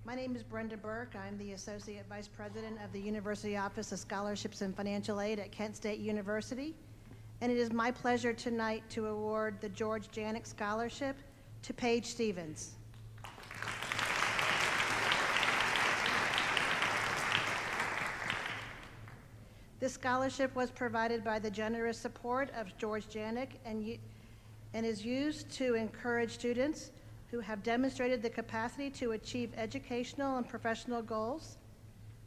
My name is Brenda Burke. I'm the Associate Vice President of the University Office of Scholarships and Financial Aid at Kent State University. And it is my pleasure tonight to award the George Janik Scholarship to Paige Stevens. This scholarship was provided by the generous support of George Janik and is used to encourage students who have demonstrated the capacity to achieve educational and professional goals,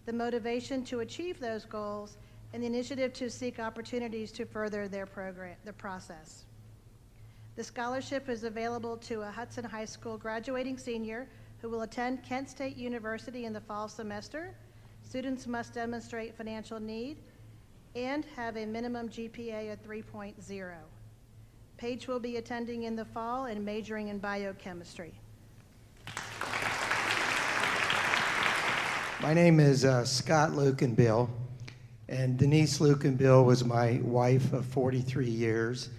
the motivation to achieve those goals, and the initiative to seek opportunities to further their process. The scholarship is available to a Hudson High School graduating senior who will attend Kent State University in the fall semester. Students must demonstrate financial need and have a minimum GPA of 3.0. Paige will be attending in the fall and majoring in biochemistry. My name is Scott Lukenbill, and Denise Lukenbill was my wife of 43 years,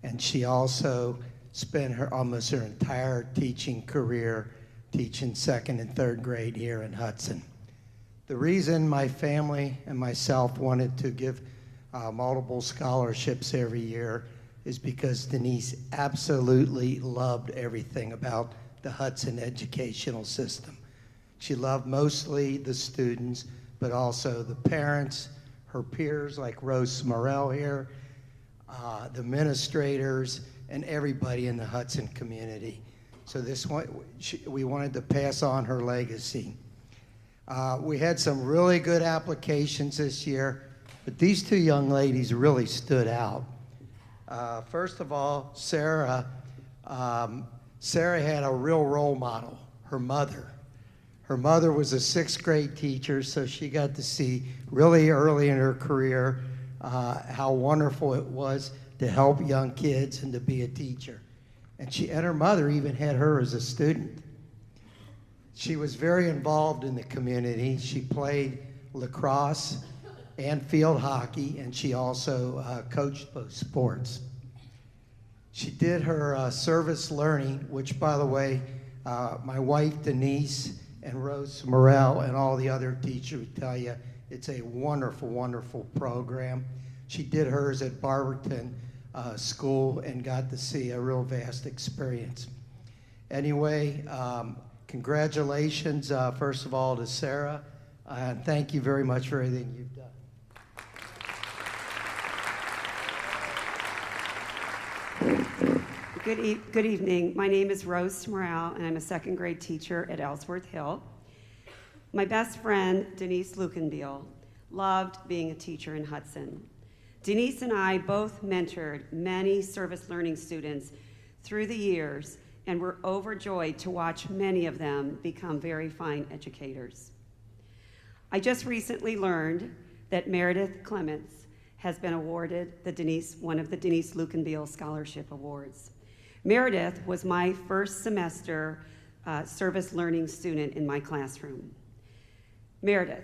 and she also spent almost her entire teaching career teaching second and third grade here in Hudson. The reason my family and myself wanted to give multiple scholarships every year is because Denise absolutely loved everything about the Hudson educational system. She loved mostly the students, but also the parents, her peers like Rose Morell here, the administrators, and everybody in the Hudson community. So we wanted to pass on her legacy. We had some really good applications this year, but these two young ladies really stood out. First of all, Sarah had a real role model, her mother. Her mother was a 6th grade teacher, so she got to see really early in her career how wonderful it was to help young kids and to be a teacher. And her mother even had her as a student. She was very involved in the community. She played lacrosse and field hockey, and she also coached both sports. She did her service learning, which, by the way, my wife Denise and Rose Morell and all the other teachers would tell you it's a wonderful, wonderful program. She did hers at Barberton School and got to see a real vast experience. Anyway, congratulations, first of all, to Sarah, and thank you very much for everything you've done. Good evening. My name is Rose Morell, and I'm a 2nd grade teacher at Ellsworth Hill. My best friend, Denise Lukenbill, loved being a teacher in Hudson. Denise and I both mentored many service learning students through the years, and were overjoyed to watch many of them become very fine educators. I just recently learned that Meredith Clements has been awarded one of the Denise Lukenbill Scholarship Awards. Meredith was my first semester service learning student in my classroom. Meredith,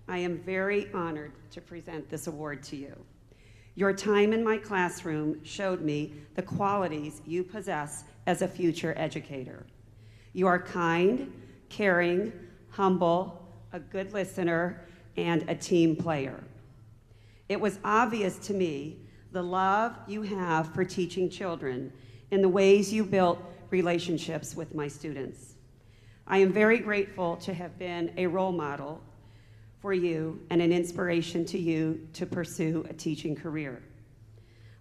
I am very honored to present this award to you. Your time in my classroom showed me the qualities you possess as a future educator. You are kind, caring, humble, a good listener, and a team player. It was obvious to me the love you have for teaching children and the ways you built relationships with my students. I am very grateful to have been a role model for you and an inspiration to you to pursue a teaching career.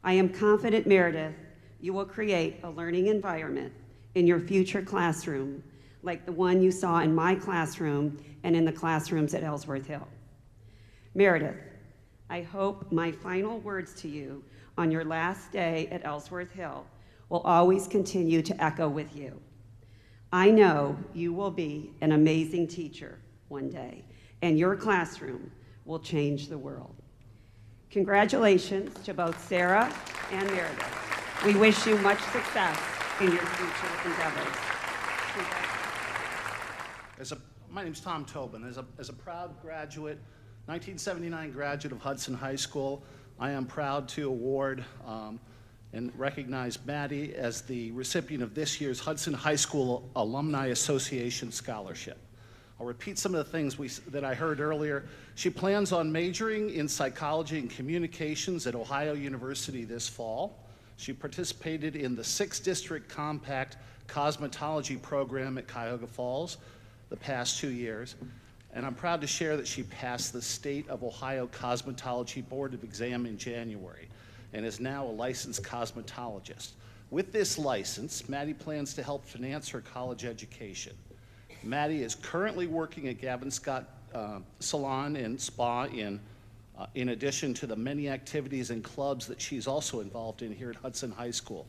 I am confident, Meredith, you will create a learning environment in your future classroom like the one you saw in my classroom and in the classrooms at Ellsworth Hill. Meredith, I hope my final words to you on your last day at Ellsworth Hill will always continue to echo with you. I know you will be an amazing teacher one day, and your classroom will change the world. Congratulations to both Sarah and Meredith. We wish you much success in your future endeavors. My name's Tom Tobin. As a proud graduate, 1979 graduate of Hudson High School, I am proud to award and recognize Maddie as the recipient of this year's Hudson High School Alumni Association Scholarship. I'll repeat some of the things that I heard earlier. She plans on majoring in psychology and communications at Ohio University this fall. She participated in the 6th District Compact Cosmetology program at Cuyahoga Falls the past 2 years. And I'm proud to share that she passed the State of Ohio Cosmetology Board of Exam in January and is now a licensed cosmetologist. With this license, Maddie plans to help finance her college education. Maddie is currently working at Gavin Scott Salon and Spa in addition to the many activities and clubs that she's also involved in here at Hudson High School,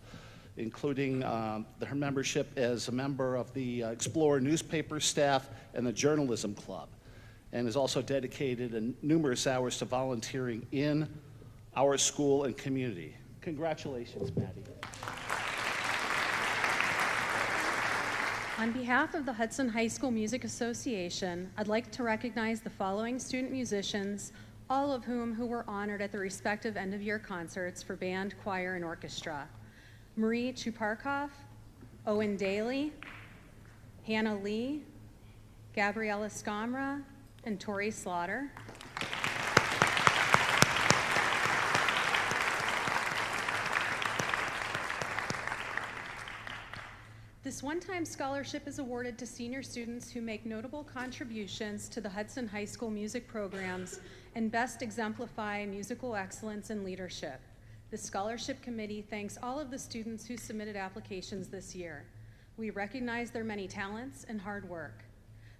including her membership as a member of the Explorer newspaper staff and the Journalism Club, and has also dedicated numerous hours to volunteering in our school and community. Congratulations, Maddie. On behalf of the Hudson High School Music Association, I'd like to recognize the following student musicians, all of whom were honored at the respective end-of-year concerts for band, choir, and orchestra. Marie Chuparkov, Owen Daly, Hannah Lee, Gabriella Skamra, and Tori Slaughter. This one-time scholarship is awarded to senior students who make notable contributions to the Hudson High School music programs and best exemplify musical excellence and leadership. The scholarship committee thanks all of the students who submitted applications this year. We recognize their many talents and hard work.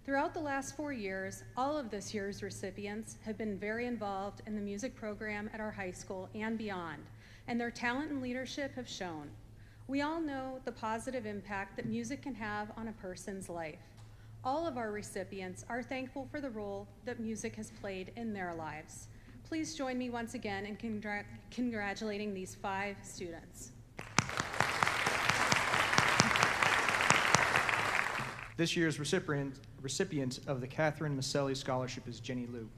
Throughout the last 4 years, all of this year's recipients have been very involved in the music program at our high school and beyond, and their talent and leadership have shown. We all know the positive impact that music can have on a person's life. All of our recipients are thankful for the role that music has played in their lives. Please join me once again in congratulating these 5 students. This year's recipient of the Catherine Maselli Scholarship is Jenny Liu.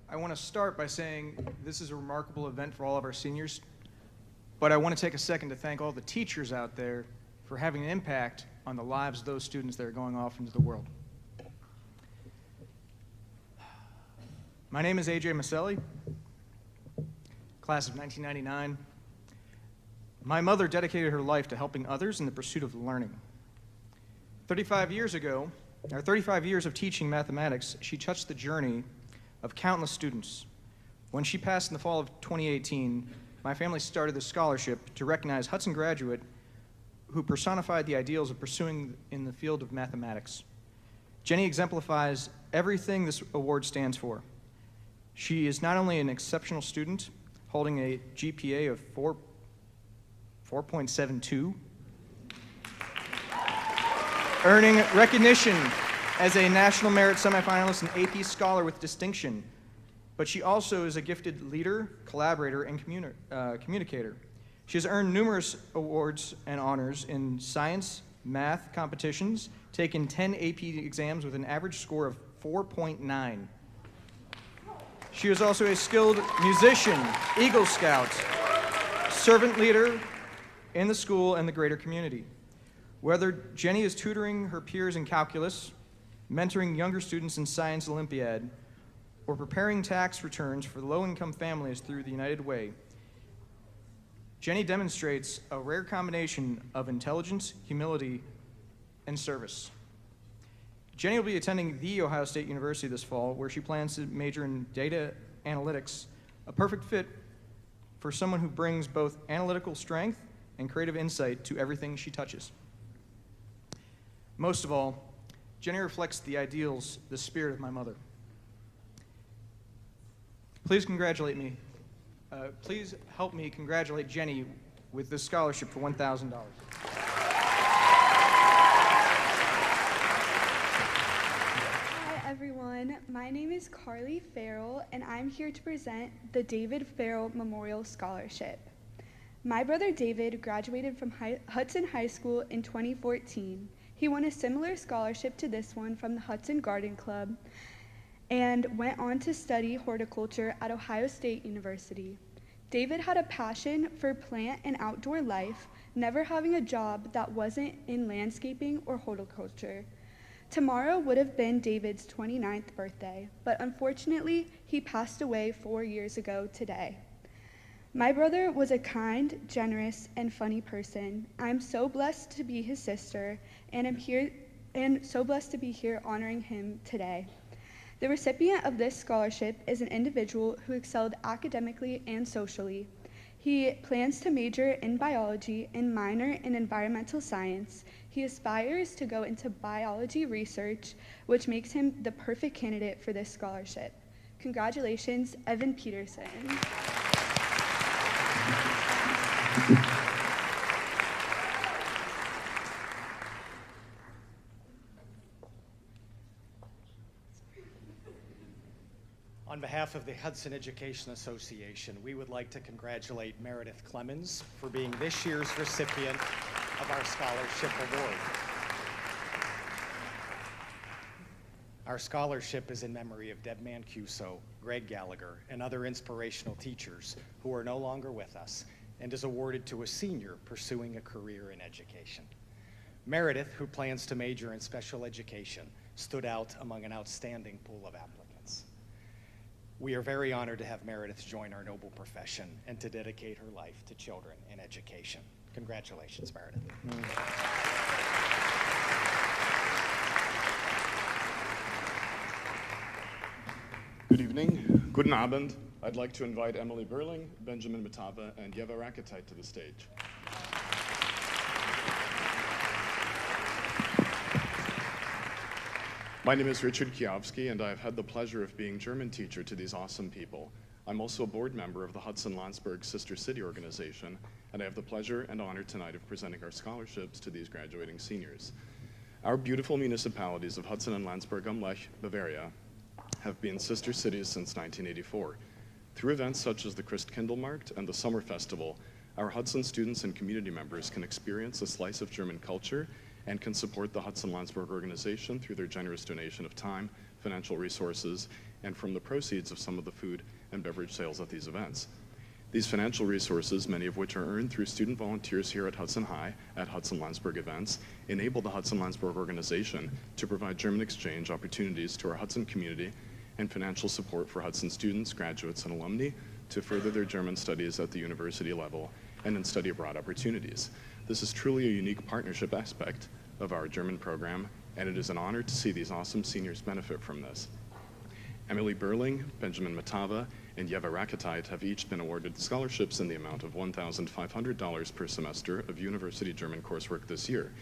I want to start by saying this is a remarkable event for all of our seniors, but I want to take a second to thank all the teachers out there for having an impact on the lives of those students that are going off into the world. My name is AJ Maselli, class of 1999. My mother dedicated her life to helping others in the pursuit of learning. 35 years of teaching mathematics, she touched the journey of countless students. When she passed in the fall of 2018, my family started the scholarship to recognize Hudson graduate who personified the ideals of pursuing in the field of mathematics. Jenny exemplifies everything this award stands for. She is not only an exceptional student, holding a GPA of 4.72, earning recognition as a National Merit Semifinalist and AP Scholar with distinction, but she also is a gifted leader, collaborator, and communicator. She has earned numerous awards and honors in science, math competitions, taken 10 AP exams with an average score of 4.9. She is also a skilled musician, Eagle Scout, servant leader in the school and the greater community. Whether Jenny is tutoring her peers in calculus, mentoring younger students in Science Olympiad, or preparing tax returns for low-income families through the United Way, Jenny demonstrates a rare combination of intelligence, humility, and service. Jenny will be attending The Ohio State University this fall, where she plans to major in data analytics, a perfect fit for someone who brings both analytical strength and creative insight to everything she touches. Most of all, Jenny reflects the ideals, the spirit of my mother. Please congratulate me. Please help me congratulate Jenny with this scholarship for $1,000. Hi everyone, my name is Carly Farrell and I'm here to present the David Farrell Memorial Scholarship. My brother David graduated from Hudson High School in 2014. He won a similar scholarship to this one from the Hudson Garden Club and went on to study horticulture at Ohio State University. David had a passion for plant and outdoor life, never having a job that wasn't in landscaping or horticulture. Tomorrow would have been David's 29th birthday, but unfortunately, he passed away 4 years ago today. My brother was a kind, generous, and funny person. I'm so blessed to be his sister, and so blessed to be here honoring him today. The recipient of this scholarship is an individual who excelled academically and socially. He plans to major in biology and minor in environmental science. He aspires to go into biology research, which makes him the perfect candidate for this scholarship. Congratulations, Evan Peterson. On On behalf of the Hudson Education Association, we would like to congratulate Meredith Clemens for being this year's recipient of our scholarship award. Our scholarship is in memory of Deb Mancuso, Greg Gallagher, and other inspirational teachers who are no longer with us, and is awarded to a senior pursuing a career in education. Meredith, who plans to major in special education, stood out among an outstanding pool of applicants. We are very honored to have Meredith join our noble profession and to dedicate her life to children and education. Congratulations, Meredith. Good evening. Guten Abend. I'd like to invite Emily Berling, Benjamin Matava, and Yeva Rakatite to the stage. My name is Richard Kiowski, and I've had the pleasure of being German teacher to these awesome people. I'm also a board member of the Hudson-Landsberg Sister City organization, and I have the pleasure and honor tonight of presenting our scholarships to these graduating seniors. Our beautiful municipalities of Hudson and Landsberg am Lech, Bavaria, have been sister cities since 1984. Through events such as the Christkindlmarkt and the Summer Festival, our Hudson students and community members can experience a slice of German culture and can support the Hudson-Landsberg organization through their generous donation of time, financial resources, and from the proceeds of some of the food and beverage sales at these events. These financial resources, many of which are earned through student volunteers here at Hudson High at Hudson-Landsberg events, enable the Hudson-Landsberg organization to provide German exchange opportunities to our Hudson community and financial support for Hudson students, graduates, and alumni to further their German studies at the university level and in study abroad opportunities. This is truly a unique partnership aspect of our German program, and it is an honor to see these awesome seniors benefit from this. Emily Berling, Benjamin Matava, and Yeva Rakatite have each been awarded scholarships in the amount of $1,500 per semester of university German coursework this year.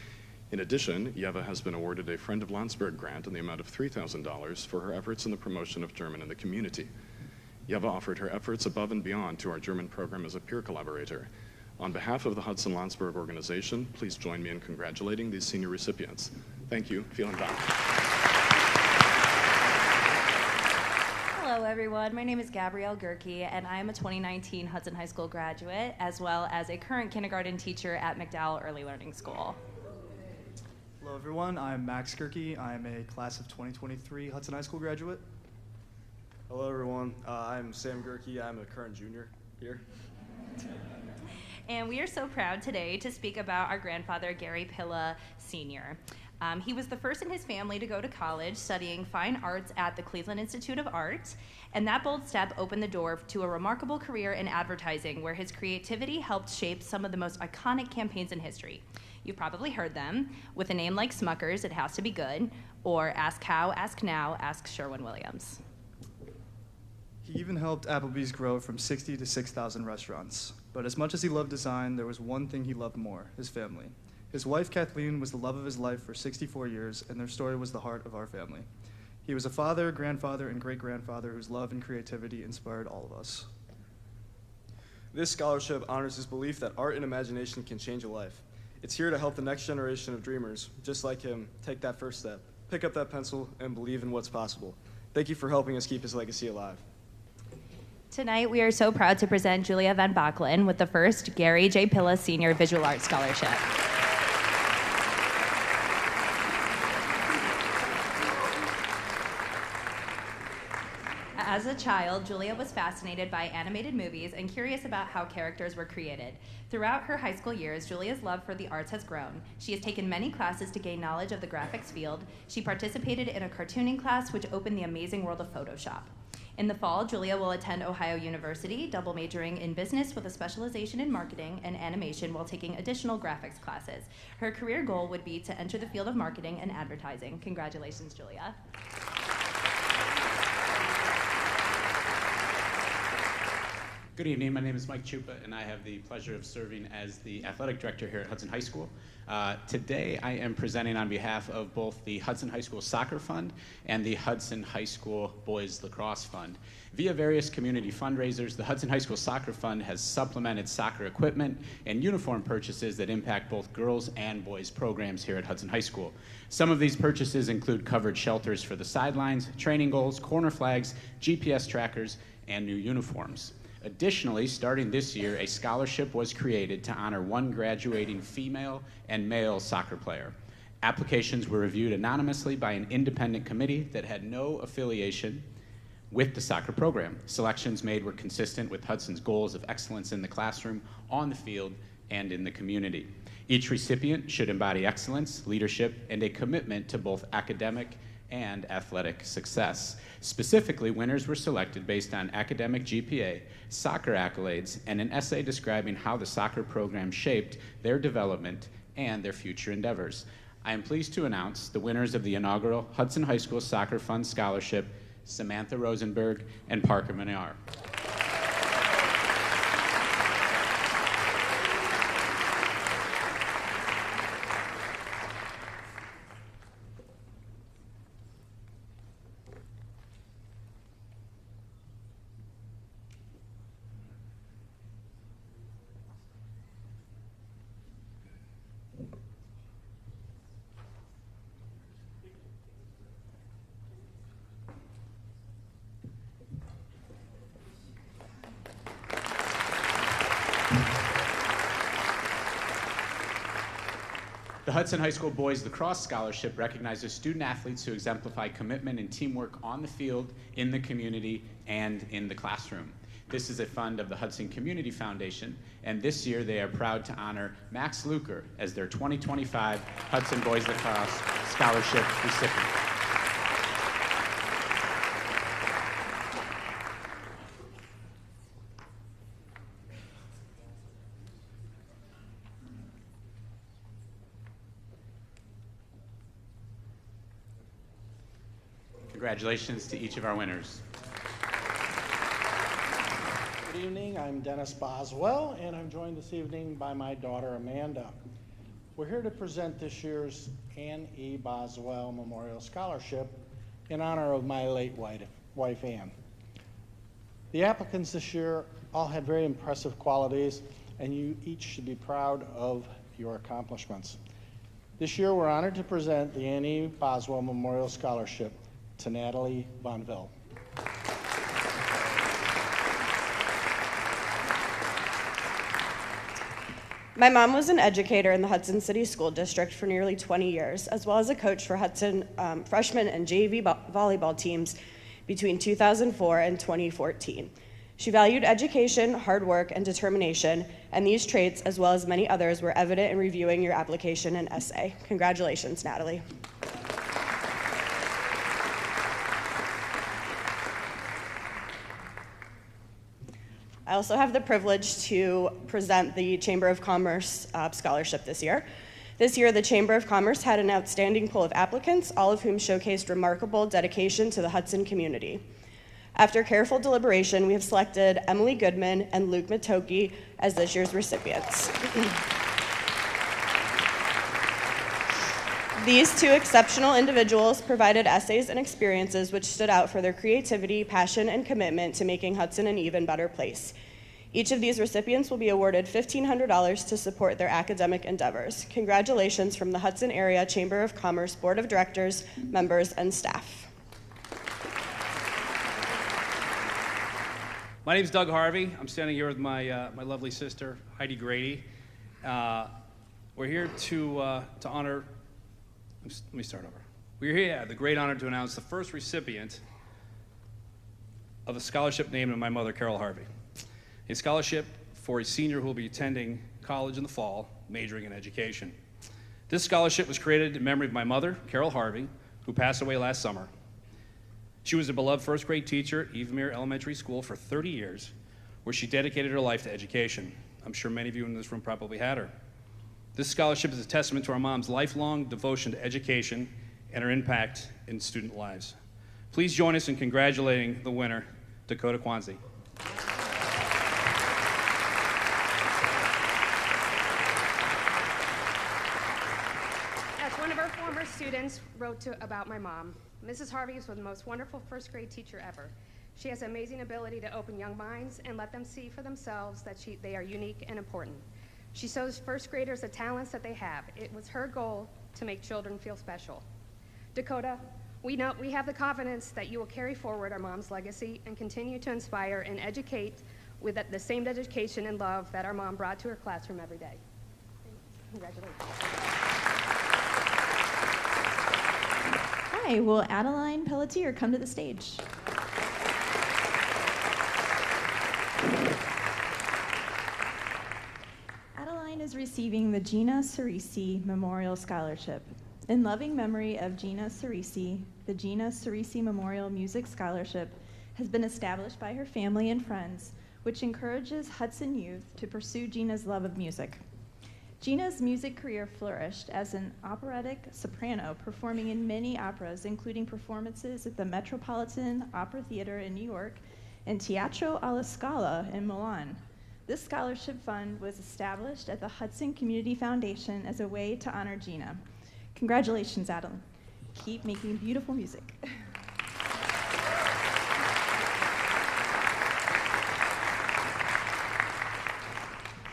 In addition, Yeva has been awarded a Friend of Landsberg grant in the amount of $3,000 for her efforts in the promotion of German in the community. Yeva offered her efforts above and beyond to our German program as a peer collaborator. On behalf of the Hudson-Landsberg organization, please join me in congratulating these senior recipients. Thank you. Vielen Dank. Hello, everyone. My name is Gabrielle Gerke, and I am a 2019 Hudson High School graduate, as well as a current kindergarten teacher at McDowell Early Learning School. Hello, everyone. I'm Max Gerke. I'm a class of 2023 Hudson High School graduate. Hello, everyone. I'm Sam Gerke. I'm a current junior here. And we are so proud today to speak about our grandfather, Gary Pilla Sr. He was the first in his family to go to college studying fine arts at the Cleveland Institute of Art, and that bold step opened the door to a remarkable career in advertising where his creativity helped shape some of the most iconic campaigns in history. You've probably heard them. With a name like Smucker's, it has to be good, or Ask How, Ask Now, Ask Sherwin-Williams. He even helped Applebee's grow from 60 to 6,000 restaurants. But as much as he loved design, there was one thing he loved more, his family. His wife, Kathleen, was the love of his life for 64 years, and their story was the heart of our family. He was a father, grandfather, and great-grandfather whose love and creativity inspired all of us. This scholarship honors his belief that art and imagination can change a life. It's here to help the next generation of dreamers, just like him, take that first step, pick up that pencil, and believe in what's possible. Thank you for helping us keep his legacy alive. Tonight, we are so proud to present Julia Van Bachlen with the first Gary J. Pilla Senior Visual Arts Scholarship. As a child, Julia was fascinated by animated movies and curious about how characters were created. Throughout her high school years, Julia's love for the arts has grown. She has taken many classes to gain knowledge of the graphics field. She participated in a cartooning class which opened the amazing world of Photoshop. In the fall, Julia will attend Ohio University, double majoring in business with a specialization in marketing and animation while taking additional graphics classes. Her career goal would be to enter the field of marketing and advertising. Congratulations, Julia. Good evening. My name is Mike Chupa, and I have the pleasure of serving as the athletic director here at Hudson High School. Today, I am presenting on behalf of both the Hudson High School Soccer Fund and the Hudson High School Boys Lacrosse Fund. Via various community fundraisers, the Hudson High School Soccer Fund has supplemented soccer equipment and uniform purchases that impact both girls and boys programs here at Hudson High School. Some of these purchases include covered shelters for the sidelines, training goals, corner flags, GPS trackers, and new uniforms. Additionally, starting this year, a scholarship was created to honor one graduating female and male soccer player. Applications were reviewed anonymously by an independent committee that had no affiliation with the soccer program. Selections made were consistent with Hudson's goals of excellence in the classroom, on the field, and in the community. Each recipient should embody excellence, leadership, and a commitment to both academic and athletic success. Specifically, winners were selected based on academic GPA, soccer accolades, and an essay describing how the soccer program shaped their development and their future endeavors. I am pleased to announce the winners of the inaugural Hudson High School Soccer Fund Scholarship, Samantha Rosenberg and Parker Minar. The Hudson High School Boys Lacrosse Scholarship recognizes student athletes who exemplify commitment and teamwork on the field, in the community, and in the classroom. This is a fund of the Hudson Community Foundation, and this year they are proud to honor Max Luker as their 2025 Hudson Boys Lacrosse Scholarship recipient. Congratulations to each of our winners. Good evening, I'm Dennis Boswell, and I'm joined this evening by my daughter Amanda. We're here to present this year's Ann E. Boswell Memorial Scholarship in honor of my late wife Ann. The applicants this year all had very impressive qualities, and you each should be proud of your accomplishments. This year we're honored to present the Ann E. Boswell Memorial Scholarship to Natalie Bonville. My mom was an educator in the Hudson City School District for nearly 20 years, as well as a coach for Hudson freshman and JV volleyball teams between 2004 and 2014. She valued education, hard work, and determination, and these traits, as well as many others, were evident in reviewing your application and essay. Congratulations, Natalie. I also have the privilege to present the Chamber of Commerce scholarship this year. This year, the Chamber of Commerce had an outstanding pool of applicants, all of whom showcased remarkable dedication to the Hudson community. After careful deliberation, we have selected Emily Goodman and Luke Matoki as this year's recipients. These two exceptional individuals provided essays and experiences which stood out for their creativity, passion, and commitment to making Hudson an even better place. Each of these recipients will be awarded $1,500 to support their academic endeavors. Congratulations from the Hudson Area Chamber of Commerce Board of Directors, members, and staff. My name is Doug Harvey. I'm standing here with my lovely sister, Heidi Grady. We're here to honor. Let me start over. We're here at the great honor to announce the first recipient of a scholarship named in my mother, Carol Harvey. A scholarship for a senior who will be attending college in the fall, majoring in education. This scholarship was created in memory of my mother, Carol Harvey, who passed away last summer. She was a beloved first grade teacher at Evemere Elementary School for 30 years, where she dedicated her life to education. I'm sure many of you in this room probably had her. This scholarship is a testament to our mom's lifelong devotion to education and her impact in student lives. Please join us in congratulating the winner, Dakota Kwanzi. One of our former students wrote about my mom. Mrs. Harvey was the most wonderful first grade teacher ever. She has amazing ability to open young minds and let them see for themselves that they are unique and important. She shows first graders the talents that they have. It was her goal to make children feel special. Dakota, we have the confidence that you will carry forward our mom's legacy and continue to inspire and educate with the same dedication and love that our mom brought to her classroom every day. Congratulations. Hi, will Adeline Pelletier come to the stage? Adeline is receiving the Gina Cerisi Memorial Scholarship. In loving memory of Gina Cerisi, the Gina Cerisi Memorial Music Scholarship has been established by her family and friends, which encourages Hudson youth to pursue Gina's love of music. Gina's music career flourished as an operatic soprano, performing in many operas, including performances at the Metropolitan Opera Theater in New York and Teatro alla Scala in Milan. This scholarship fund was established at the Hudson Community Foundation as a way to honor Gina. Congratulations, Adam. Keep making beautiful music.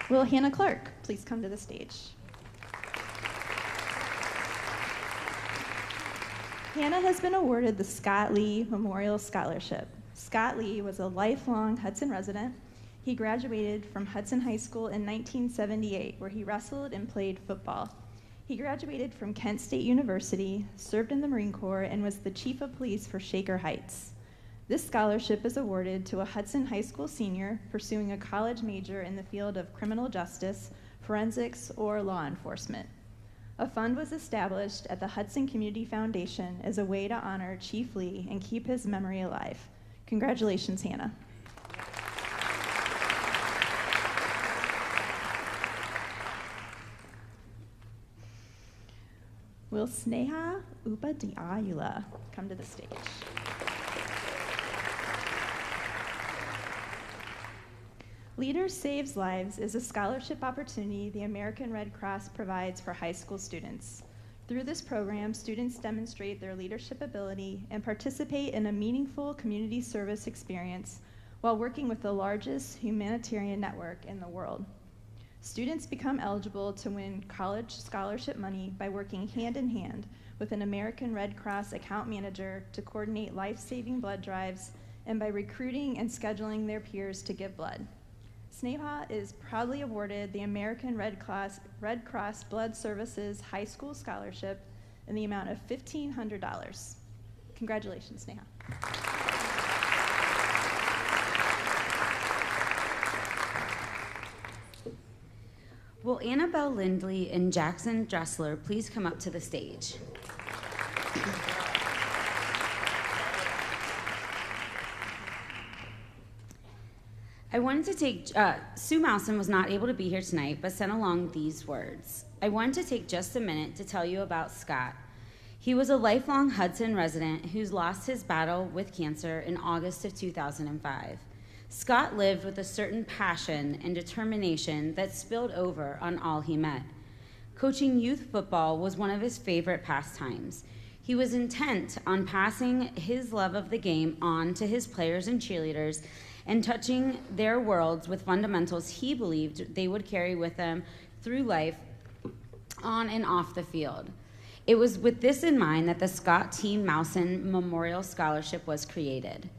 Will Hannah Clark please come to the stage? Hannah has been awarded the Scott Lee Memorial Scholarship. Scott Lee was a lifelong Hudson resident. He graduated from Hudson High School in 1978, where he wrestled and played football. He graduated from Kent State University, served in the Marine Corps, and was the chief of police for Shaker Heights. This scholarship is awarded to a Hudson High School senior pursuing a college major in the field of criminal justice, forensics, or law enforcement. A fund was established at the Hudson Community Foundation as a way to honor Chief Lee and keep his memory alive. Congratulations, Hannah. Will Sneha Upadhyayula come to the stage? Leaders Saves Lives is a scholarship opportunity the American Red Cross provides for high school students. Through this program, students demonstrate their leadership ability and participate in a meaningful community service experience while working with the largest humanitarian network in the world. Students become eligible to win college scholarship money by working hand in hand with an American Red Cross account manager to coordinate life-saving blood drives and by recruiting and scheduling their peers to give blood. Sneha is proudly awarded the American Red Cross Blood Services High School Scholarship in the amount of $1,500. Congratulations, Sneha. Will Annabelle Lindley and Jackson Dressler please come up to the stage? I wanted to take, Sue Mousen was not able to be here tonight, but sent along these words. I wanted to take just a minute to tell you about Scott. He was a lifelong Hudson resident who's lost his battle with cancer in August of 2005. Scott lived with a certain passion and determination that spilled over on all he met. Coaching youth football was one of his favorite pastimes. He was intent on passing his love of the game on to his players and cheerleaders and touching their worlds with fundamentals he believed they would carry with them through life on and off the field. It was with this in mind that the Scott T. Mousen Memorial Scholarship was created.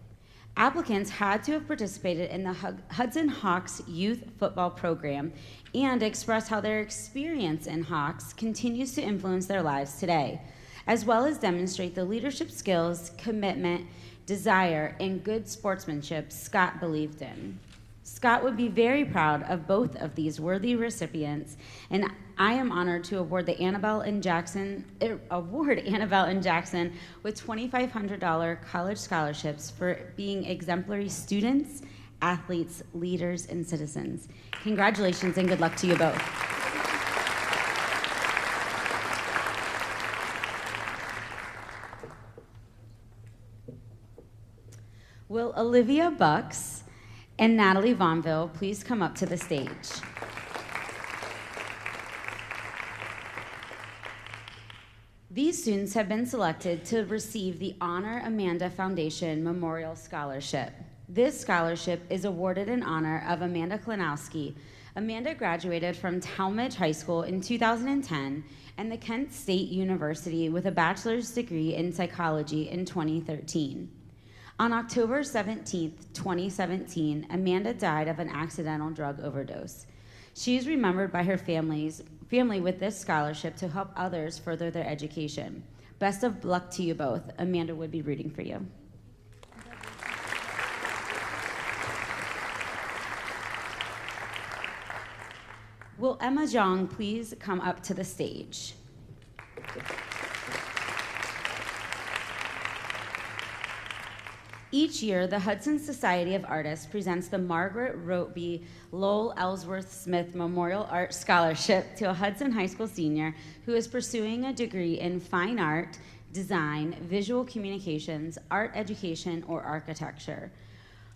Applicants had to have participated in the Hudson Hawks youth football program and express how their experience in Hawks continues to influence their lives today, as well as demonstrate the leadership skills, commitment, desire, and good sportsmanship Scott believed in. Scott would be very proud of both of these worthy recipients, and I am honored to award Annabelle and Jackson with $2,500 college scholarships for being exemplary students, athletes, leaders, and citizens. Congratulations and good luck to you both. Will Olivia Bucks and Natalie Vonville please come up to the stage? These students have been selected to receive the Honor Amanda Foundation Memorial Scholarship. This scholarship is awarded in honor of Amanda Klanowski. Amanda graduated from Talmadge High School in 2010 and the Kent State University with a bachelor's degree in psychology in 2013. On October 17, 2017, Amanda died of an accidental drug overdose. She is remembered by her family with this scholarship to help others further their education. Best of luck to you both. Amanda would be rooting for you. Will Emma Zhang please come up to the stage? Each year, the Hudson Society of Artists presents the Margaret Roby Lowell Ellsworth Smith Memorial Art Scholarship to a Hudson High School senior who is pursuing a degree in fine art, design, visual communications, art education, or architecture.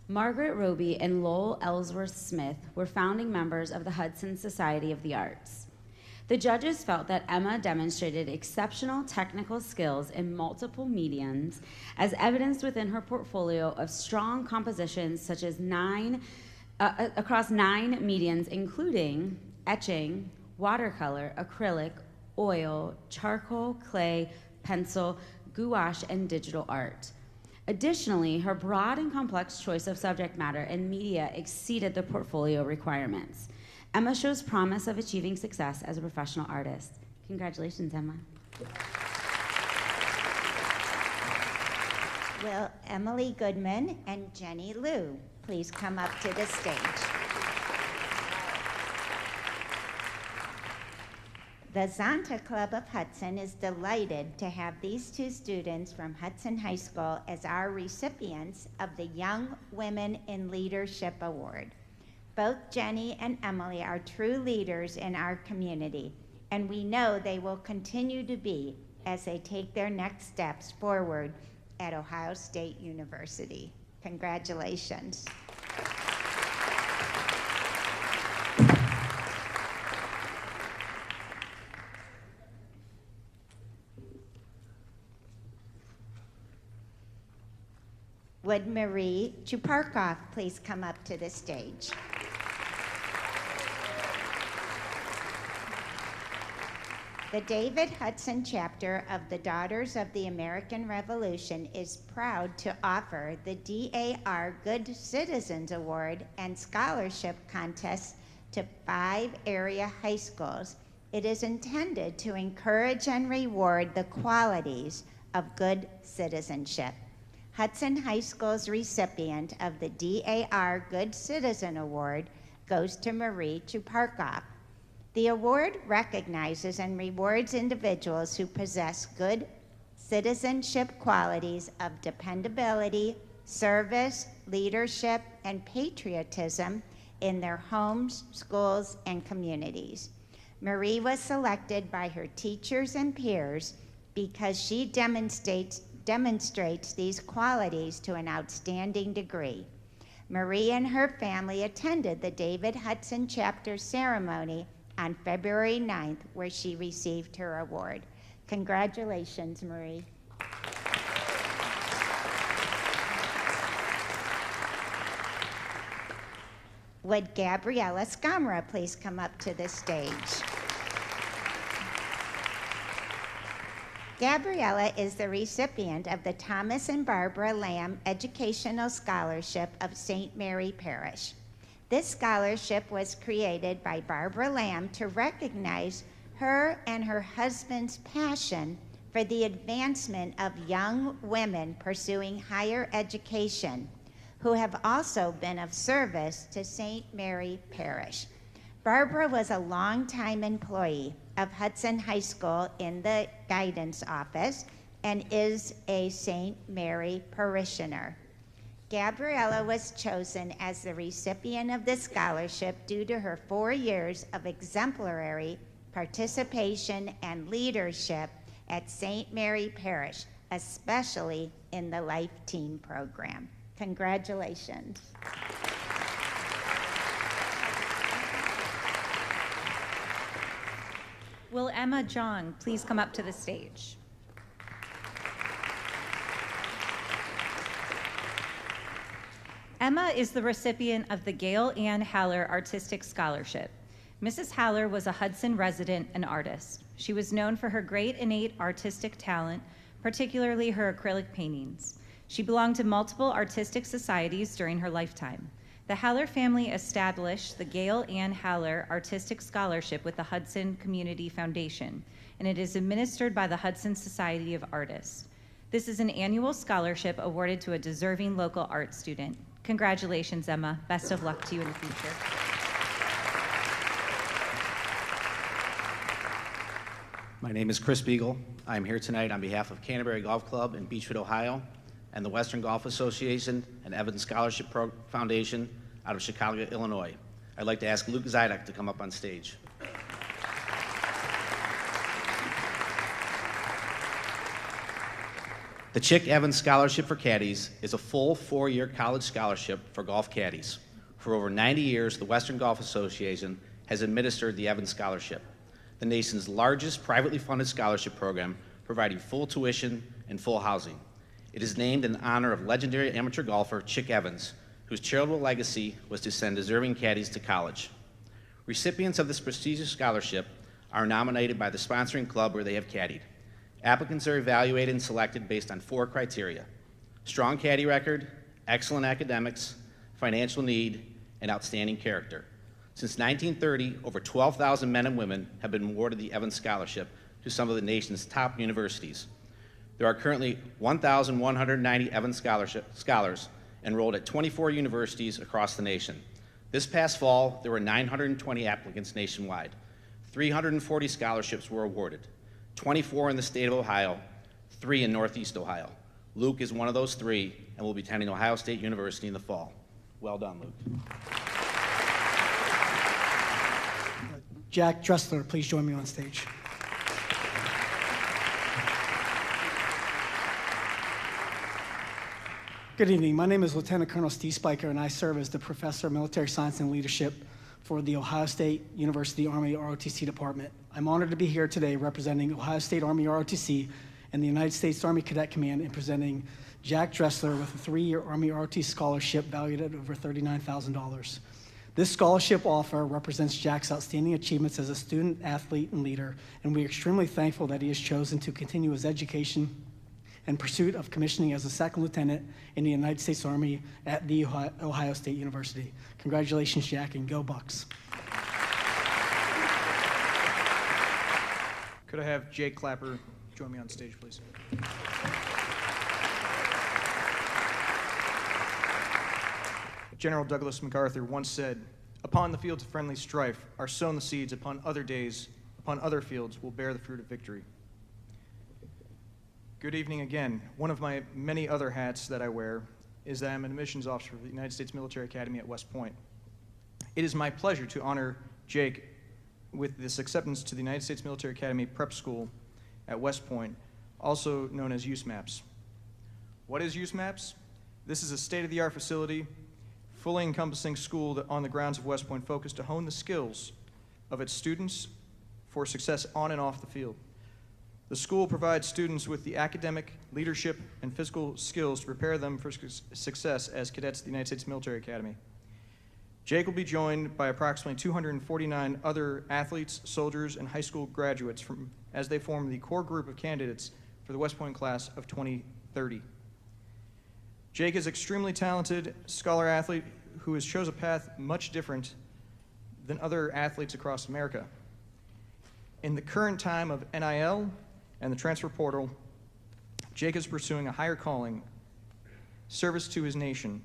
Margaret Roby and Lowell Ellsworth Smith were founding members of the Hudson Society of the Arts. The judges felt that Emma demonstrated exceptional technical skills in multiple mediums, as evidenced within her portfolio of strong compositions such as across 9 mediums, including etching, watercolor, acrylic, oil, charcoal, clay, pencil, gouache, and digital art. Additionally, her broad and complex choice of subject matter and media exceeded the portfolio requirements. Emma shows promise of achieving success as a professional artist. Congratulations, Emma. Will Emily Goodman and Jenny Liu please come up to the stage? The Zonta Club of Hudson is delighted to have these 2 students from Hudson High School as our recipients of the Young Women in Leadership Award. Both Jenny and Emily are true leaders in our community, and we know they will continue to be as they take their next steps forward at Ohio State University. Congratulations. Would Marie Chuparkoff please come up to the stage? The David Hudson chapter of the Daughters of the American Revolution is proud to offer the DAR Good Citizens Award and Scholarship Contest to 5 area high schools. It is intended to encourage and reward the qualities of good citizenship. Hudson High School's recipient of the DAR Good Citizen Award goes to Marie Chuparkoff. The award recognizes and rewards individuals who possess good citizenship qualities of dependability, service, leadership, and patriotism in their homes, schools, and communities. Marie was selected by her teachers and peers because she demonstrates these qualities to an outstanding degree. Marie and her family attended the David Hudson chapter ceremony on February 9th, where she received her award. Congratulations, Marie. Would Gabriella Scamra please come up to the stage? Gabriella is the recipient of the Thomas and Barbara Lamb Educational Scholarship of St. Mary Parish. This scholarship was created by Barbara Lamb to recognize her and her husband's passion for the advancement of young women pursuing higher education, who have also been of service to St. Mary Parish. Barbara was a longtime employee of Hudson High School in the guidance office and is a St. Mary parishioner. Gabriella was chosen as the recipient of this scholarship due to her 4 years of exemplary participation and leadership at St. Mary Parish, especially in the Life Team program. Congratulations. Will Emma Zhang please come up to the stage? Emma is the recipient of the Gail Ann Haller Artistic Scholarship. Mrs. Haller was a Hudson resident and artist. She was known for her great innate artistic talent, particularly her acrylic paintings. She belonged to multiple artistic societies during her lifetime. The Haller family established the Gail Ann Haller Artistic Scholarship with the Hudson Community Foundation, and it is administered by the Hudson Society of Artists. This is an annual scholarship awarded to a deserving local art student. Congratulations, Emma. Best of luck to you in the future. My name is Chris Beagle. I'm here tonight on behalf of Canterbury Golf Club in Beechwood, Ohio, and the Western Golf Association and Evans Scholarship Foundation out of Chicago, Illinois. I'd like to ask Luke Zydek to come up on stage. The Chick Evans Scholarship for Caddies is a full 4-year college scholarship for golf caddies. For over 90 years, the Western Golf Association has administered the Evans Scholarship, the nation's largest privately funded scholarship program, providing full tuition and full housing. It is named in honor of legendary amateur golfer Chick Evans, whose charitable legacy was to send deserving caddies to college. Recipients of this prestigious scholarship are nominated by the sponsoring club where they have caddied. Applicants are evaluated and selected based on 4 criteria: strong caddy record, excellent academics, financial need, and outstanding character. Since 1930, over 12,000 men and women have been awarded the Evans Scholarship to some of the nation's top universities. There are currently 1,190 Evans scholars enrolled at 24 universities across the nation. This past fall, there were 920 applicants nationwide. 340 scholarships were awarded, 24 in the state of Ohio, 3 in Northeast Ohio. Luke is one of those 3 and will be attending Ohio State University in the fall. Well done, Luke. Jack Dressler, please join me on stage. Good evening. My name is Lieutenant Colonel Steve Spiker, and I serve as the Professor of Military Science and Leadership for the Ohio State University Army ROTC Department. I'm honored to be here today representing Ohio State Army ROTC and the United States Army Cadet Command in presenting Jack Dressler with a 3-year Army ROTC scholarship valued at over $39,000. This scholarship offer represents Jack's outstanding achievements as a student, athlete, and leader, and we are extremely thankful that he has chosen to continue his education in pursuit of commissioning as a 2nd lieutenant in the United States Army at the Ohio State University. Congratulations, Jack, and go Bucks. Could I have Jake Clapper join me on stage, please? General Douglas MacArthur once said, "Upon the fields of friendly strife are sown the seeds, upon other days, upon other fields will bear the fruit of victory." Good evening again. One of my many other hats that I wear is that I'm an admissions officer for the United States Military Academy at West Point. It is my pleasure to honor Jake with this acceptance to the United States Military Academy Prep School at West Point, also known as USMAPS. What is USMAPS? This is a state-of-the-art facility, fully encompassing school that on the grounds of West Point focused to hone the skills of its students for success on and off the field. The school provides students with the academic, leadership, and physical skills to prepare them for success as cadets at the United States Military Academy. Jake will be joined by approximately 249 other athletes, soldiers, and high school graduates as they form the core group of candidates for the West Point class of 2030. Jake is an extremely talented scholar athlete who has chosen a path much different than other athletes across America. In the current time of NIL and the transfer portal, Jake is pursuing a higher calling, service to his nation,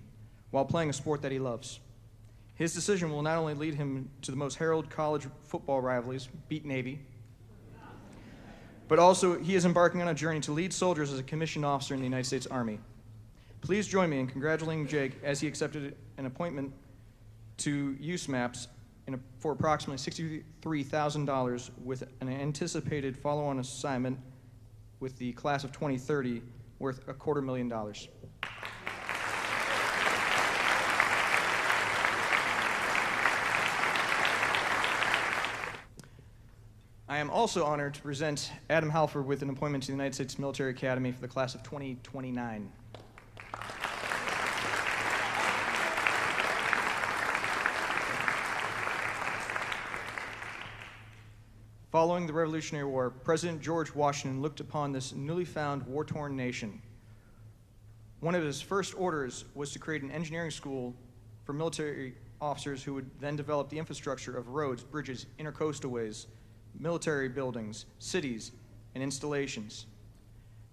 while playing a sport that he loves. His decision will not only lead him to the most heralded college football rivalries, beat Navy, but also he is embarking on a journey to lead soldiers as a commissioned officer in the United States Army. Please join me in congratulating Jake as he accepted an appointment to USMAPS for approximately $63,000 with an anticipated follow-on assignment with the class of 2030 worth $250,000. I am also honored to present Adam Halford with an appointment to the United States Military Academy for the class of 2029. Following the Revolutionary War, President George Washington looked upon this newly found war-torn nation. One of his first orders was to create an engineering school for military officers who would then develop the infrastructure of roads, bridges, intercoastal ways, military buildings, cities, and installations.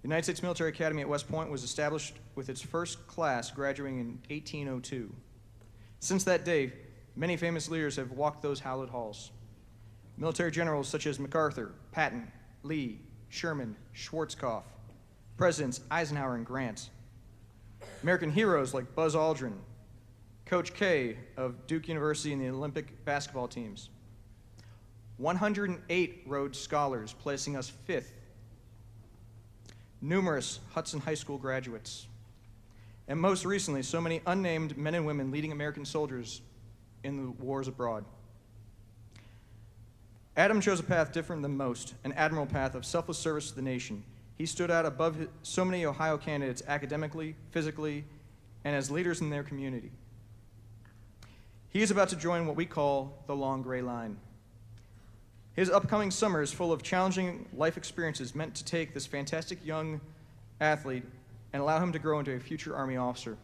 The United States Military Academy at West Point was established with its first class graduating in 1802. Since that day, many famous leaders have walked those hallowed halls. Military generals such as MacArthur, Patton, Lee, Sherman, Schwarzkopf, Presidents Eisenhower and Grant, American heroes like Buzz Aldrin, Coach K of Duke University and the Olympic basketball teams, 108 Rhodes Scholars, placing us 5th, numerous Hudson High School graduates, and most recently, so many unnamed men and women leading American soldiers in the wars abroad. Adam chose a path different than most, an admirable path of selfless service to the nation. He stood out above so many Ohio candidates academically, physically, and as leaders in their community. He is about to join what we call the long gray line. His upcoming summer is full of challenging life experiences meant to take this fantastic young athlete and allow him to grow into a future Army officer.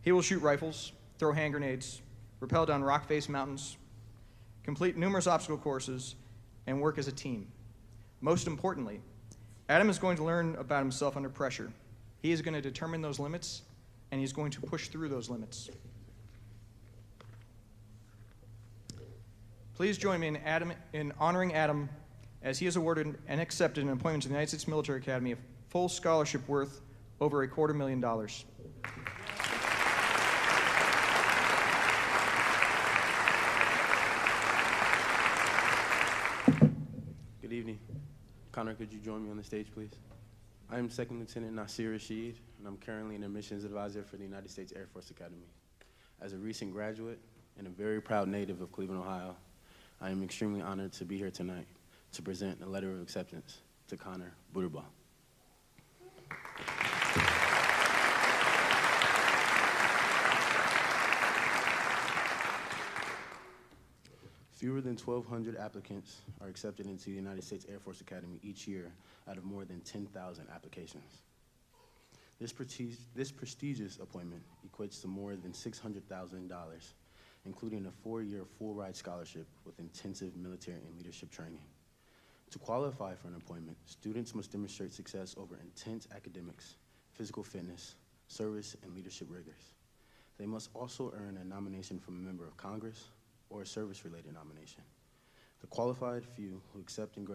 He will shoot rifles, throw hand grenades, rappel down rock-faced mountains, complete numerous obstacle courses, and work as a team. Most importantly, Adam is going to learn about himself under pressure. He is going to determine those limits, and he's going to push through those limits. Please join me in honoring Adam as he is awarded and accepted an appointment to the United States Military Academy, a full scholarship worth over $250,000. Good evening. Connor, could you join me on the stage, please? I am Second Lieutenant Nasir Rashid, and I'm currently an admissions advisor for the United States Air Force Academy. As a recent graduate and a very proud native of Cleveland, Ohio, I am extremely honored to be here tonight to present a letter of acceptance to Connor Buderbaugh. Fewer than 1,200 applicants are accepted into the United States Air Force Academy each year out of more than 10,000 applications. This prestigious appointment equates to more than $600,000, including a 4-year full-ride scholarship with intensive military and leadership training. To qualify for an appointment, students must demonstrate success over intense academics, physical fitness, service, and leadership rigors. They must also earn a nomination from a member of Congress or a service-related nomination. The qualified few who accept and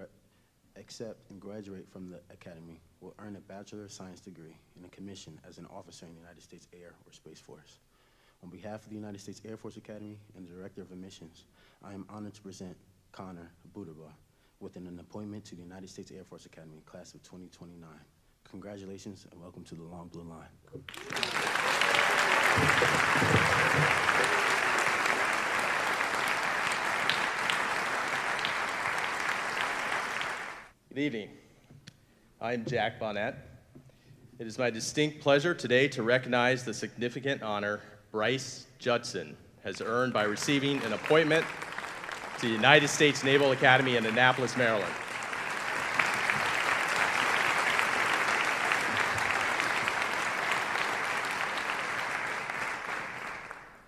graduate from the Academy will earn a Bachelor of Science degree and a commission as an officer in the United States Air or Space Force. On behalf of the United States Air Force Academy and the Director of Admissions, I am honored to present Connor Buderbaugh with an appointment to the United States Air Force Academy, class of 2029. Congratulations and welcome to the Long Blue Line. Good evening. I'm Jack Bonnet. It is my distinct pleasure today to recognize the significant honor Bryce Judson has earned by receiving an appointment to the United States Naval Academy in Annapolis, Maryland.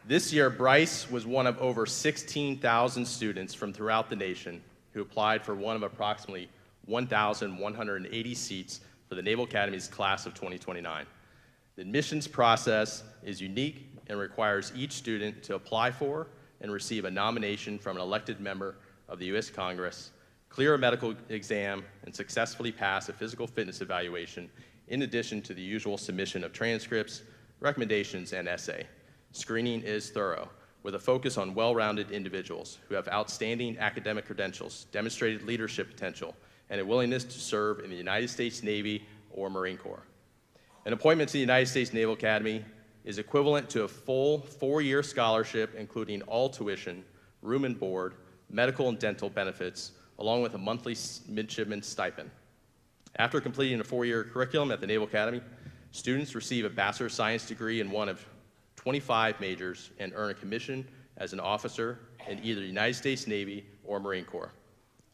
This year, Bryce was one of over 16,000 students from throughout the nation who applied for one of approximately 1,180 seats for the Naval Academy's class of 2029. The admissions process is unique and requires each student to apply for and receive a nomination from an elected member of the U.S. Congress, clear a medical exam, and successfully pass a physical fitness evaluation, in addition to the usual submission of transcripts, recommendations, and essay. Screening is thorough, with a focus on well-rounded individuals who have outstanding academic credentials, demonstrated leadership potential, and a willingness to serve in the United States Navy or Marine Corps. An appointment to the United States Naval Academy is equivalent to a full 4-year scholarship, including all tuition, room and board, medical and dental benefits, along with a monthly midshipman stipend. After completing a 4-year curriculum at the Naval Academy, students receive a Bachelor of Science degree in one of 25 majors and earn a commission as an officer in either the United States Navy or Marine Corps.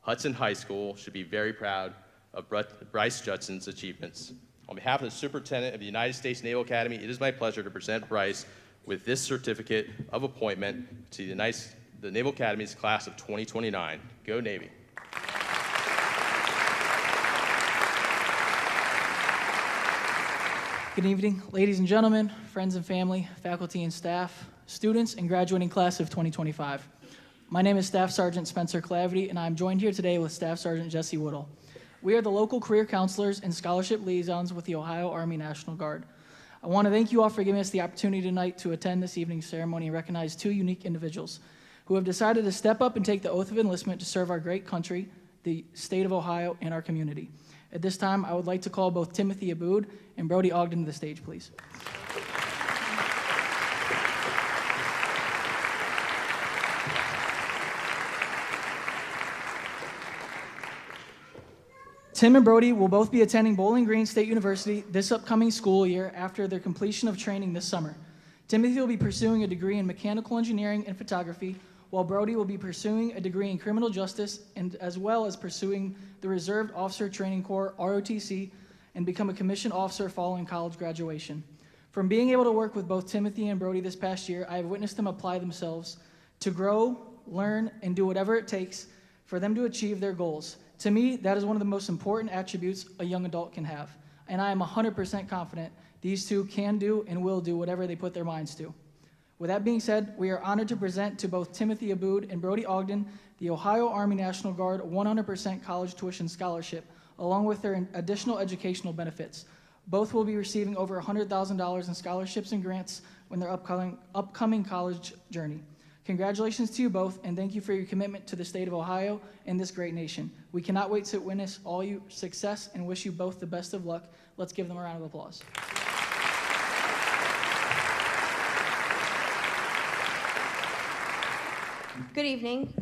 Hudson High School should be very proud of Bryce Judson's achievements. On behalf of the Superintendent of the United States Naval Academy, it is my pleasure to present Bryce with this certificate of appointment to the Naval Academy's class of 2029. Go Navy. Good evening, ladies and gentlemen, friends and family, faculty and staff, students, and graduating class of 2025. My name is Staff Sergeant Spencer Clavity, and I'm joined here today with Staff Sergeant Jesse Woodall. We are the local career counselors and scholarship liaisons with the Ohio Army National Guard. I want to thank you all for giving us the opportunity tonight to attend this evening's ceremony and recognize two unique individuals who have decided to step up and take the oath of enlistment to serve our great country, the state of Ohio, and our community. At this time, I would like to call both Timothy Aboud and Brody Ogden to the stage, please. Tim and Brody will both be attending Bowling Green State University this upcoming school year after their completion of training this summer. Timothy will be pursuing a degree in mechanical engineering and photography, while Brody will be pursuing a degree in criminal justice and as well as pursuing the Reserved Officer Training Corps, ROTC, and become a commissioned officer following college graduation. From being able to work with both Timothy and Brody this past year, I have witnessed them apply themselves to grow, learn, and do whatever it takes for them to achieve their goals. To me, that is one of the most important attributes a young adult can have, and I am 100% confident these two can do and will do whatever they put their minds to. With that being said, we are honored to present to both Timothy Aboud and Brody Ogden the Ohio Army National Guard 100% college tuition scholarship, along with their additional educational benefits. Both will be receiving over $100,000 in scholarships and grants when their upcoming college journey. Congratulations to you both, and thank you for your commitment to the state of Ohio and this great nation. We cannot wait to witness all your success and wish you both the best of luck. Let's give them a round of applause. Good evening.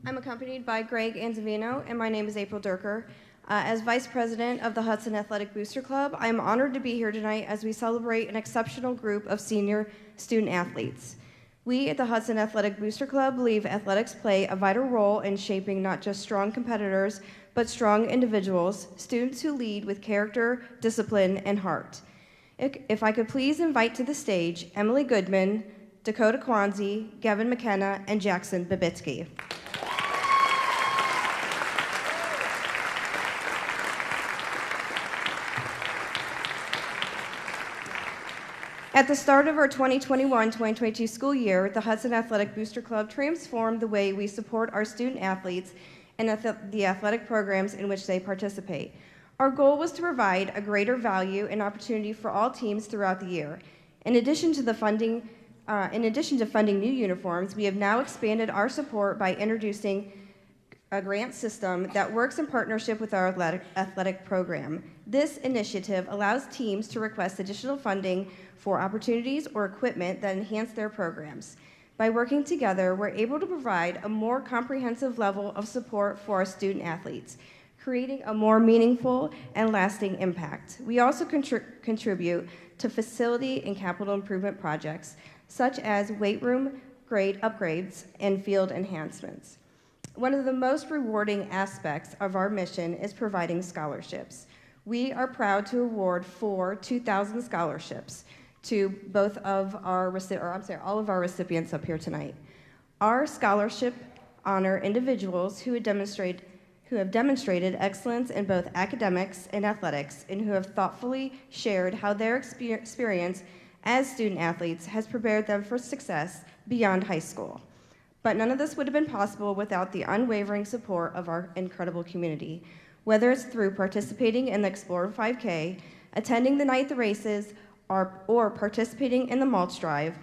I'm accompanied by Greg Anzavino, and my name is April Durker. As Vice President of the Hudson Athletic Booster Club, I am honored to be here tonight as we celebrate an exceptional group of senior student athletes. We at the Hudson Athletic Booster Club believe athletics play a vital role in shaping not just strong competitors, but strong individuals, students who lead with character, discipline, and heart. If I could please invite to the stage Emily Goodman, Dakota Kwanzi, Gavin McKenna, and Jackson Babitsky. At the start of our 2021-2022 school year, the Hudson Athletic Booster Club transformed the way we support our student athletes and the athletic programs in which they participate. Our goal was to provide a greater value and opportunity for all teams throughout the year. In addition to funding new uniforms, we have now expanded our support by introducing a grant system that works in partnership with our athletic program. This initiative allows teams to request additional funding for opportunities or equipment that enhance their programs. By working together, we're able to provide a more comprehensive level of support for our student athletes, creating a more meaningful and lasting impact. We also contribute to facility and capital improvement projects, such as weight room grade upgrades and field enhancements. One of the most rewarding aspects of our mission is providing scholarships. We are proud to award 4 2,000 scholarships to both of our all of our recipients up here tonight. Our scholarship honor individuals who have demonstrated excellence in both academics and athletics, and who have thoughtfully shared how their experience as student athletes has prepared them for success beyond high school. But none of this would have been possible without the unwavering support of our incredible community, whether it's through participating in the Explorer 5K, attending the night of the races, or participating in the mulch drive,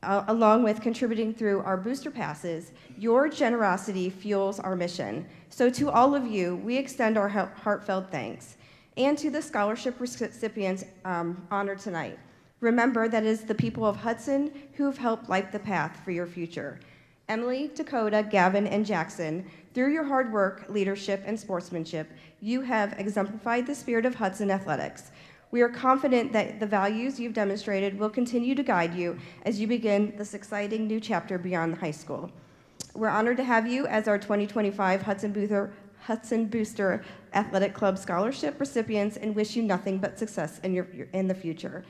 along with contributing through our booster passes. Your generosity fuels our mission. So to all of you, we extend our heartfelt thanks. And to the scholarship recipients honored tonight, remember that it is the people of Hudson who have helped light the path for your future. Emily, Dakota, Gavin, and Jackson, through your hard work, leadership, and sportsmanship, you have exemplified the spirit of Hudson athletics. We are confident that the values you've demonstrated will continue to guide you as you begin this exciting new chapter beyond high school. We're honored to have you as our 2025 Hudson Booster Athletic Club Scholarship recipients and wish you nothing but success in the future.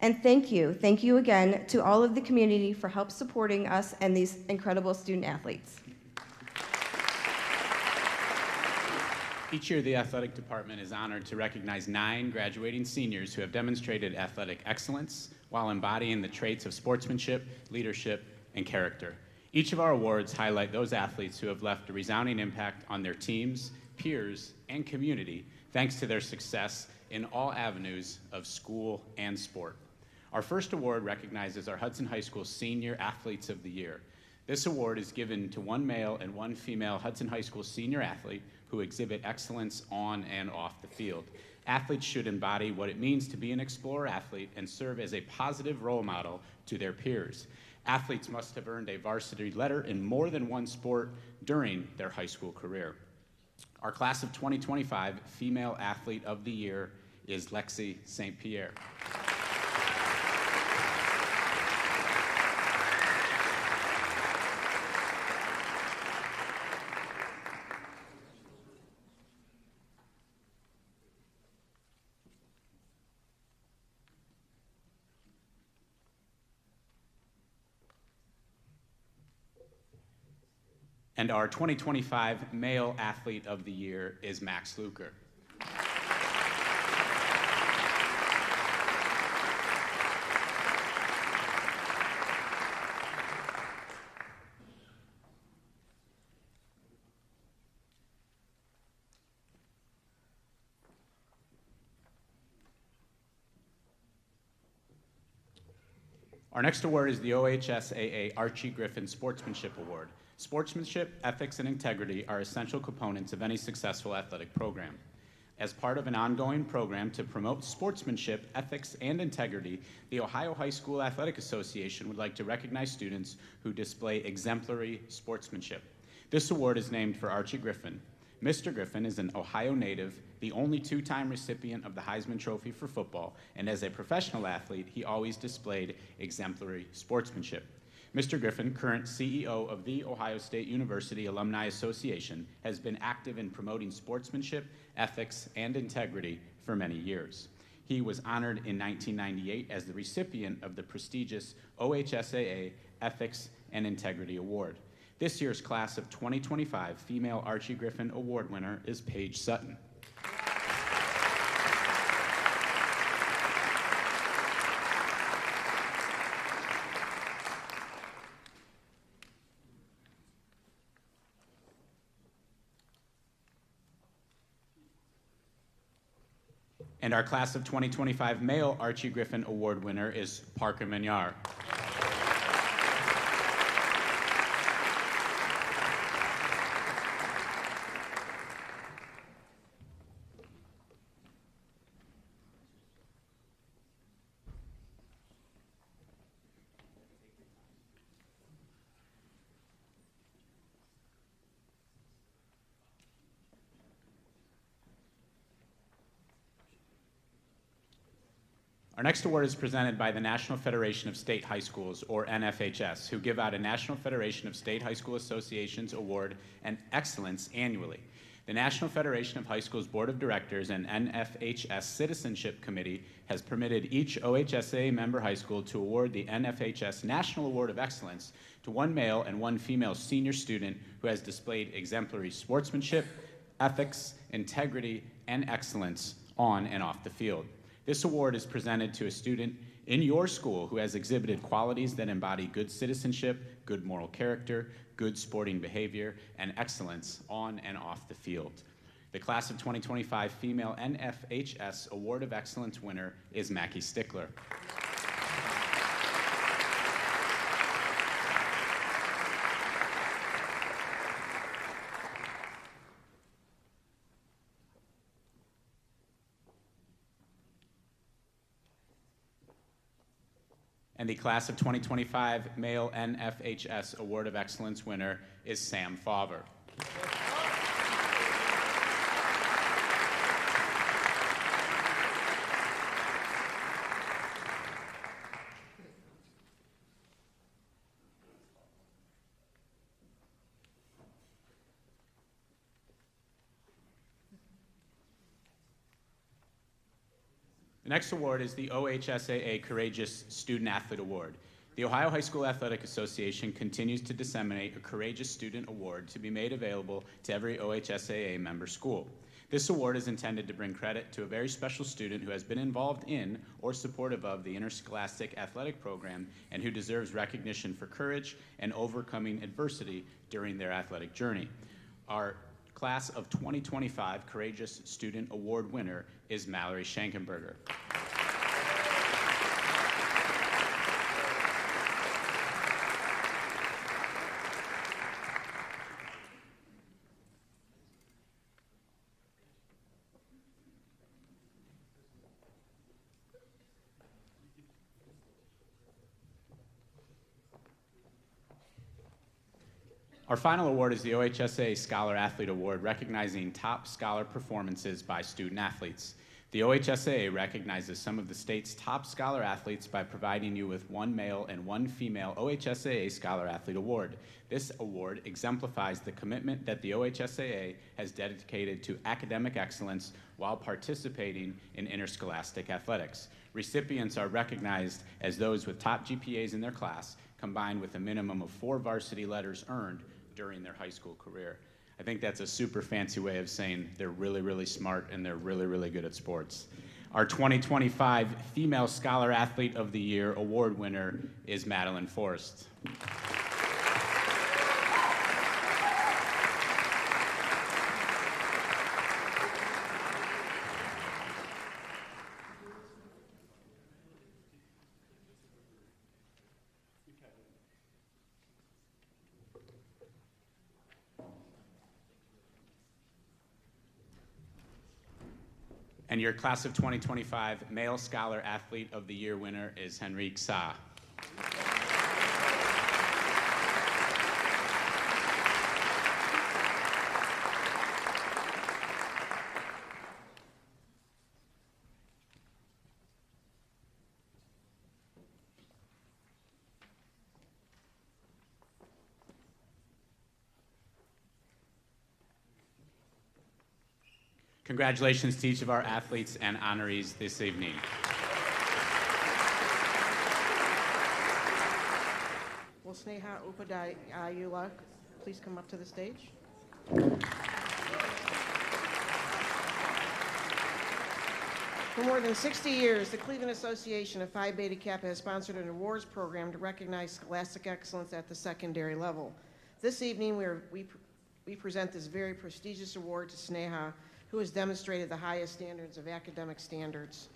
And thank you again to all of the community for help supporting us and these incredible student athletes. Each year, the athletic department is honored to recognize 9 graduating seniors who have demonstrated athletic excellence while embodying the traits of sportsmanship, leadership, and character. Each of our awards highlight those athletes who have left a resounding impact on their teams, peers, and community thanks to their success in all avenues of school and sport. Our first award recognizes our Hudson High School Senior Athletes of the Year. This award is given to 1 male and 1 female Hudson High School senior athlete who exhibit excellence on and off the field. Athletes should embody what it means to be an explorer athlete and serve as a positive role model to their peers. Athletes must have earned a varsity letter in more than one sport during their high school career. Our class of 2025 Female Athlete of the Year is Lexi St. Pierre. And our 2025 Male Athlete of the Year is Max Luker. Our next award is the OHSAA Archie Griffin Sportsmanship Award. Sportsmanship, ethics, and integrity are essential components of any successful athletic program. As part of an ongoing program to promote sportsmanship, ethics, and integrity, the Ohio High School Athletic Association would like to recognize students who display exemplary sportsmanship. This award is named for Archie Griffin. Mr. Griffin is an Ohio native, the only 2-time recipient of the Heisman Trophy for football, and as a professional athlete, he always displayed exemplary sportsmanship. Mr. Griffin, current CEO of the Ohio State University Alumni Association, has been active in promoting sportsmanship, ethics, and integrity for many years. He was honored in 1998 as the recipient of the prestigious OHSAA Ethics and Integrity Award. This year's class of 2025 Female Archie Griffin Award winner is Paige Sutton. And our class of 2025 Male Archie Griffin Award winner is Parker Minyar. Our next award is presented by the National Federation of State High Schools, or NFHS, who give out a National Federation of State High School Associations Award and Excellence annually. The National Federation of High Schools Board of Directors and NFHS Citizenship Committee has permitted each OHSAA member high school to award the NFHS National Award of Excellence to 1 male and 1 female senior student who has displayed exemplary sportsmanship, ethics, integrity, and excellence on and off the field. This award is presented to a student in your school who has exhibited qualities that embody good citizenship, good moral character, good sporting behavior, and excellence on and off the field. The class of 2025 Female NFHS Award of Excellence winner is Mackie Stickler. And the class of 2025 Male NFHS Award of Excellence winner is Sam Fauver. The next award is the OHSAA Courageous Student Athlete Award. The Ohio High School Athletic Association continues to disseminate a Courageous Student Award to be made available to every OHSAA member school. This award is intended to bring credit to a very special student who has been involved in or supportive of the interscholastic athletic program and who deserves recognition for courage and overcoming adversity during their athletic journey. Our Class of 2025 Courageous Student Award winner is Mallory Schankenberger. Our final award is the OHSAA Scholar Athlete Award, recognizing top scholar performances by student athletes. The OHSAA recognizes some of the state's top scholar athletes by providing you with one male and one female OHSAA Scholar Athlete Award. This award exemplifies the commitment that the OHSAA has dedicated to academic excellence while participating in interscholastic athletics. Recipients are recognized as those with top GPAs in their class, combined with a minimum of 4 varsity letters earned during their high school career. I think that's a super fancy way of saying they're really, really smart and they're really, really good at sports. Our 2025 Female Scholar Athlete of the Year award winner is Madeline Forrest. And your Class of 2025 Male Scholar Athlete of the Year winner is Henrique Sa. Congratulations to each of our athletes and honorees this evening. Will Sneha Upadhyaya please come up to the stage? For more than 60 years, the Cleveland Association of Phi Beta Kappa has sponsored an awards program to recognize scholastic excellence at the secondary level. This evening, we present this very prestigious award to Sneha, who has demonstrated the highest standards of academic standards,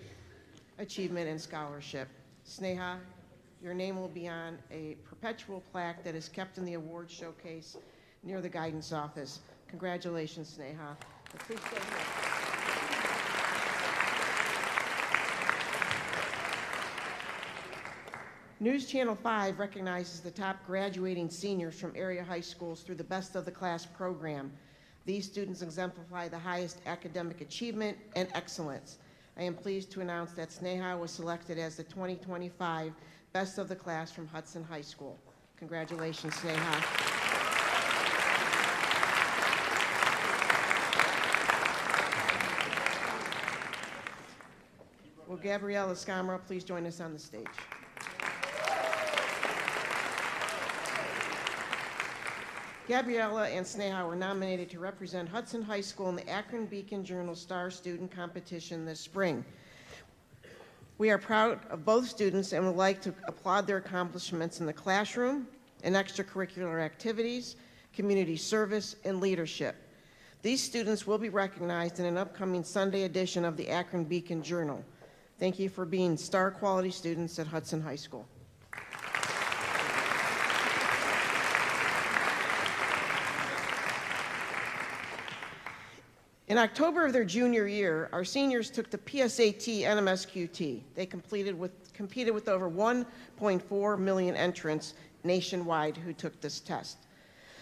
achievement, and scholarship. Sneha, your name will be on a perpetual plaque that is kept in the award showcase near the guidance office. Congratulations, Sneha. Please stay here. News Channel 5 recognizes the top graduating seniors from area high schools through the Best of the Class program. These students exemplify the highest academic achievement and excellence. I am pleased to announce that Sneha was selected as the 2025 Best of the Class from Hudson High School. Congratulations, Sneha. Will Gabriella Scamra please join us on the stage? Gabriella and Sneha were nominated to represent Hudson High School in the Akron Beacon Journal Star Student Competition this spring. We are proud of both students and would like to applaud their accomplishments in the classroom, in extracurricular activities, community service, and leadership. These students will be recognized in an upcoming Sunday edition of the Akron Beacon Journal. Thank you for being star quality students at Hudson High School. In October of their junior year, our seniors took the PSAT NMSQT. They competed with over 1.4 million entrants nationwide who took this test.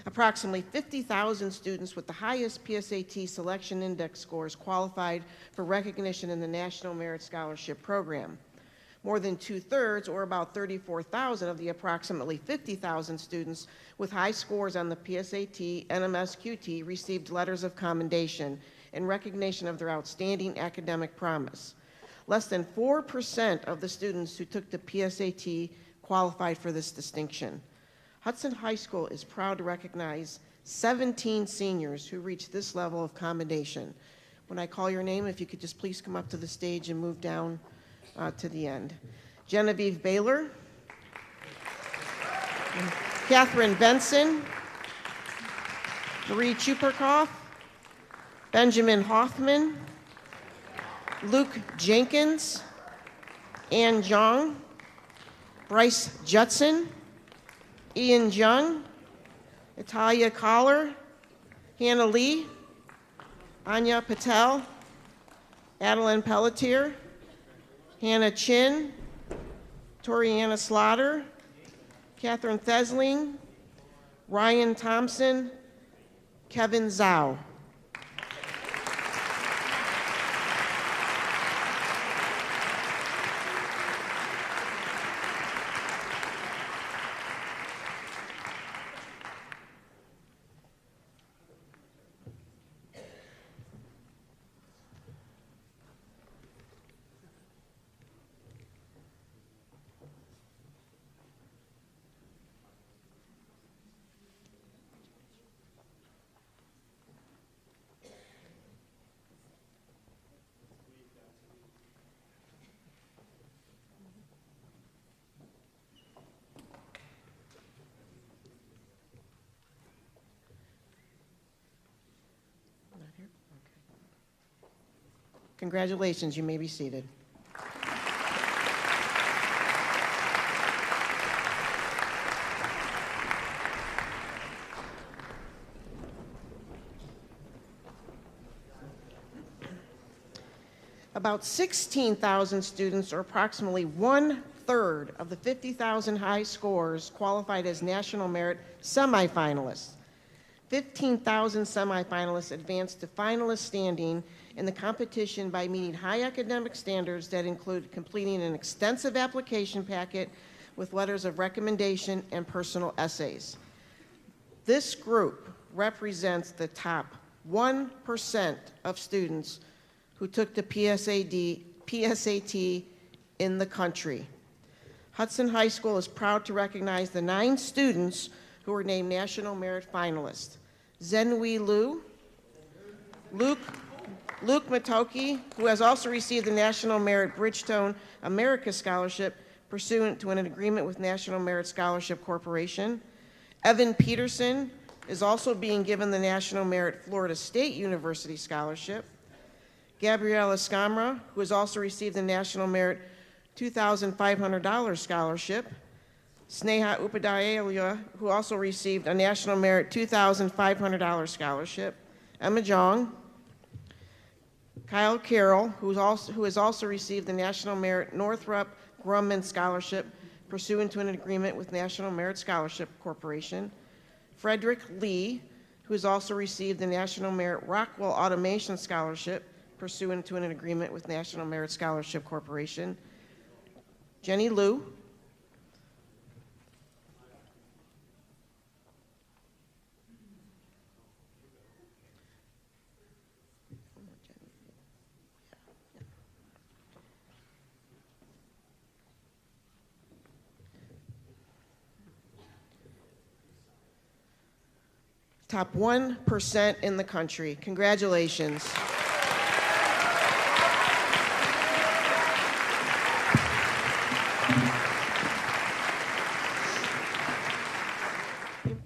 Approximately 50,000 students with the highest PSAT selection index scores qualified for recognition in the National Merit Scholarship Program. More than 2/3, or about 34,000 of the approximately 50,000 students with high scores on the PSAT NMSQT received letters of commendation in recognition of their outstanding academic promise. Less than 4% of the students who took the PSAT qualified for this distinction. Hudson High School is proud to recognize 17 seniors who reached this level of commendation. When I call your name, if you could just please come up to the stage and move down to the end. Genevieve Baylor, Catherine Benson, Marie Chuperkoff, Benjamin Hoffman, Luke Jenkins, Ann Jong, Bryce Judson, Ian Jung, Italia Collar, Hannah Lee, Anya Patel, Adeline Pelletier, Hannah Chin, Toriana Slaughter, Catherine Thesling, Ryan Thompson, Kevin Zhao. Congratulations, you may be seated. About 16,000 students, or approximately 1/3 of the 50,000 high scores, qualified as National Merit semifinalists. 15,000 semifinalists advanced to finalist standing in the competition by meeting high academic standards that include completing an extensive application packet with letters of recommendation and personal essays. This group represents the top 1% of students who took the PSAT in the country. Hudson High School is proud to recognize the 9 students who were named National Merit finalists. Zenwei Liu, Luke Matoki, who has also received the National Merit Bridgestone America Scholarship pursuant to an agreement with National Merit Scholarship Corporation. Evan Peterson is also being given the National Merit Florida State University Scholarship. Gabriella Scamra, who has also received the National Merit $2,500 scholarship. Sneha Upadhyaya, who also received a National Merit $2,500 scholarship. Emma Jong. Kyle Carroll, who has also received the National Merit Northrop Grumman Scholarship pursuant to an agreement with National Merit Scholarship Corporation. Frederick Lee, who has also received the National Merit Rockwell Automation Scholarship pursuant to an agreement with National Merit Scholarship Corporation. Jenny Liu. Top 1% in the country. Congratulations.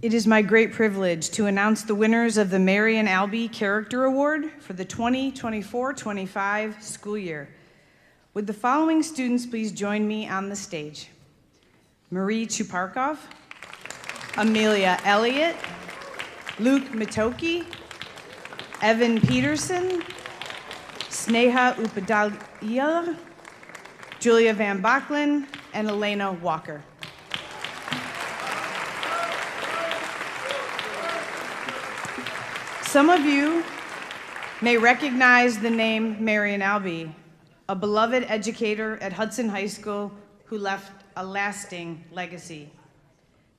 It is my great privilege to announce the winners of the Marion Albee Character Award for the 2024-25 school year. Would the following students please join me on the stage? Marie Chuparkov, Amelia Elliott, Luke Matoki, Evan Peterson, Sneha Upadhyaya, Julia Van Bachlen, and Elena Walker. Some of you may recognize the name Marion Albee, a beloved educator at Hudson High School who left a lasting legacy.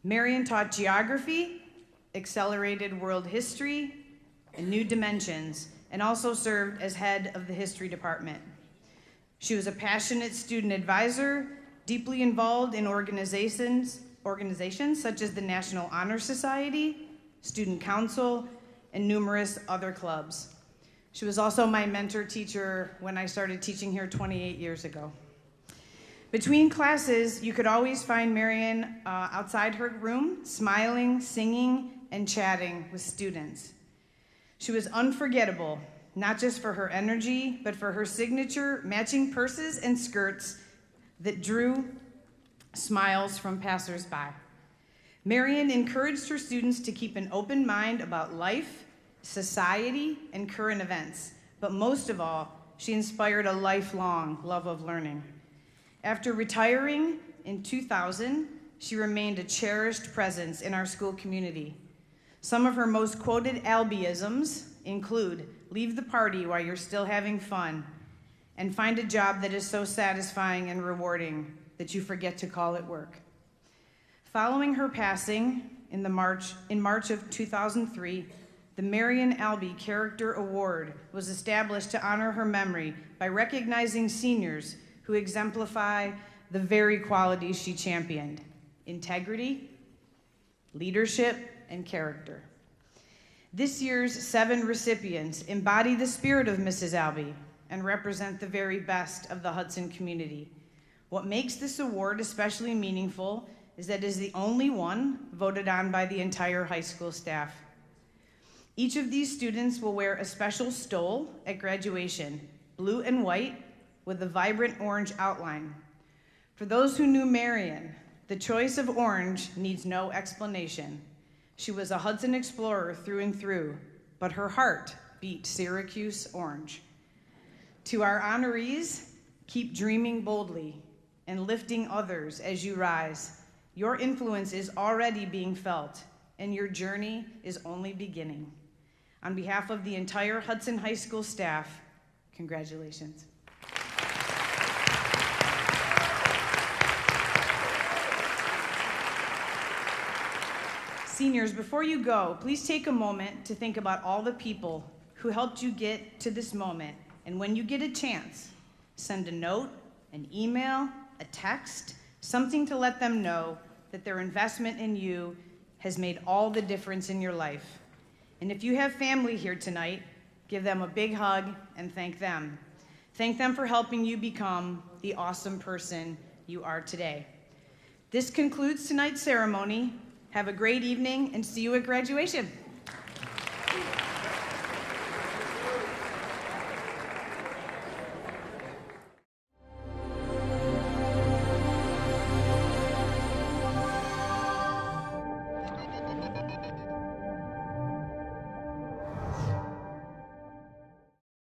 Marion taught geography, accelerated world history, and new dimensions, and also served as head of the history department. She was a passionate student advisor, deeply involved in organizations such as the National Honor Society, Student Council, and numerous other clubs. She was also my mentor teacher when I started teaching here 28 years ago. Between classes, you could always find Marion outside her room, smiling, singing, and chatting with students. She was unforgettable, not just for her energy, but for her signature matching purses and skirts that drew smiles from passersby. Marion encouraged her students to keep an open mind about life, society, and current events, but most of all, she inspired a lifelong love of learning. After retiring in 2000, she remained a cherished presence in our school community. Some of her most quoted Albie-isms include, "Leave the party while you're still having fun," and "Find a job that is so satisfying and rewarding that you forget to call it work." Following her passing in March of 2003, the Marion Albie Character Award was established to honor her memory by recognizing seniors who exemplify the very qualities she championed: integrity, leadership, and character. This year's 7 recipients embody the spirit of Mrs. Albie and represent the very best of the Hudson community. What makes this award especially meaningful is that it is the only one voted on by the entire high school staff. Each of these students will wear a special stole at graduation, blue and white with a vibrant orange outline. For those who knew Marion, the choice of orange needs no explanation. She was a Hudson explorer through and through, but her heart beat Syracuse orange. To our honorees, keep dreaming boldly and lifting others as you rise. Your influence is already being felt, and your journey is only beginning. On behalf of the entire Hudson High School staff, congratulations. Seniors, before you go, please take a moment to think about all the people who helped you get to this moment. And when you get a chance, send a note, an email, a text, something to let them know that their investment in you has made all the difference in your life. And if you have family here tonight, give them a big hug and thank them. Thank them for helping you become the awesome person you are today. This concludes tonight's ceremony. Have a great evening and see you at graduation.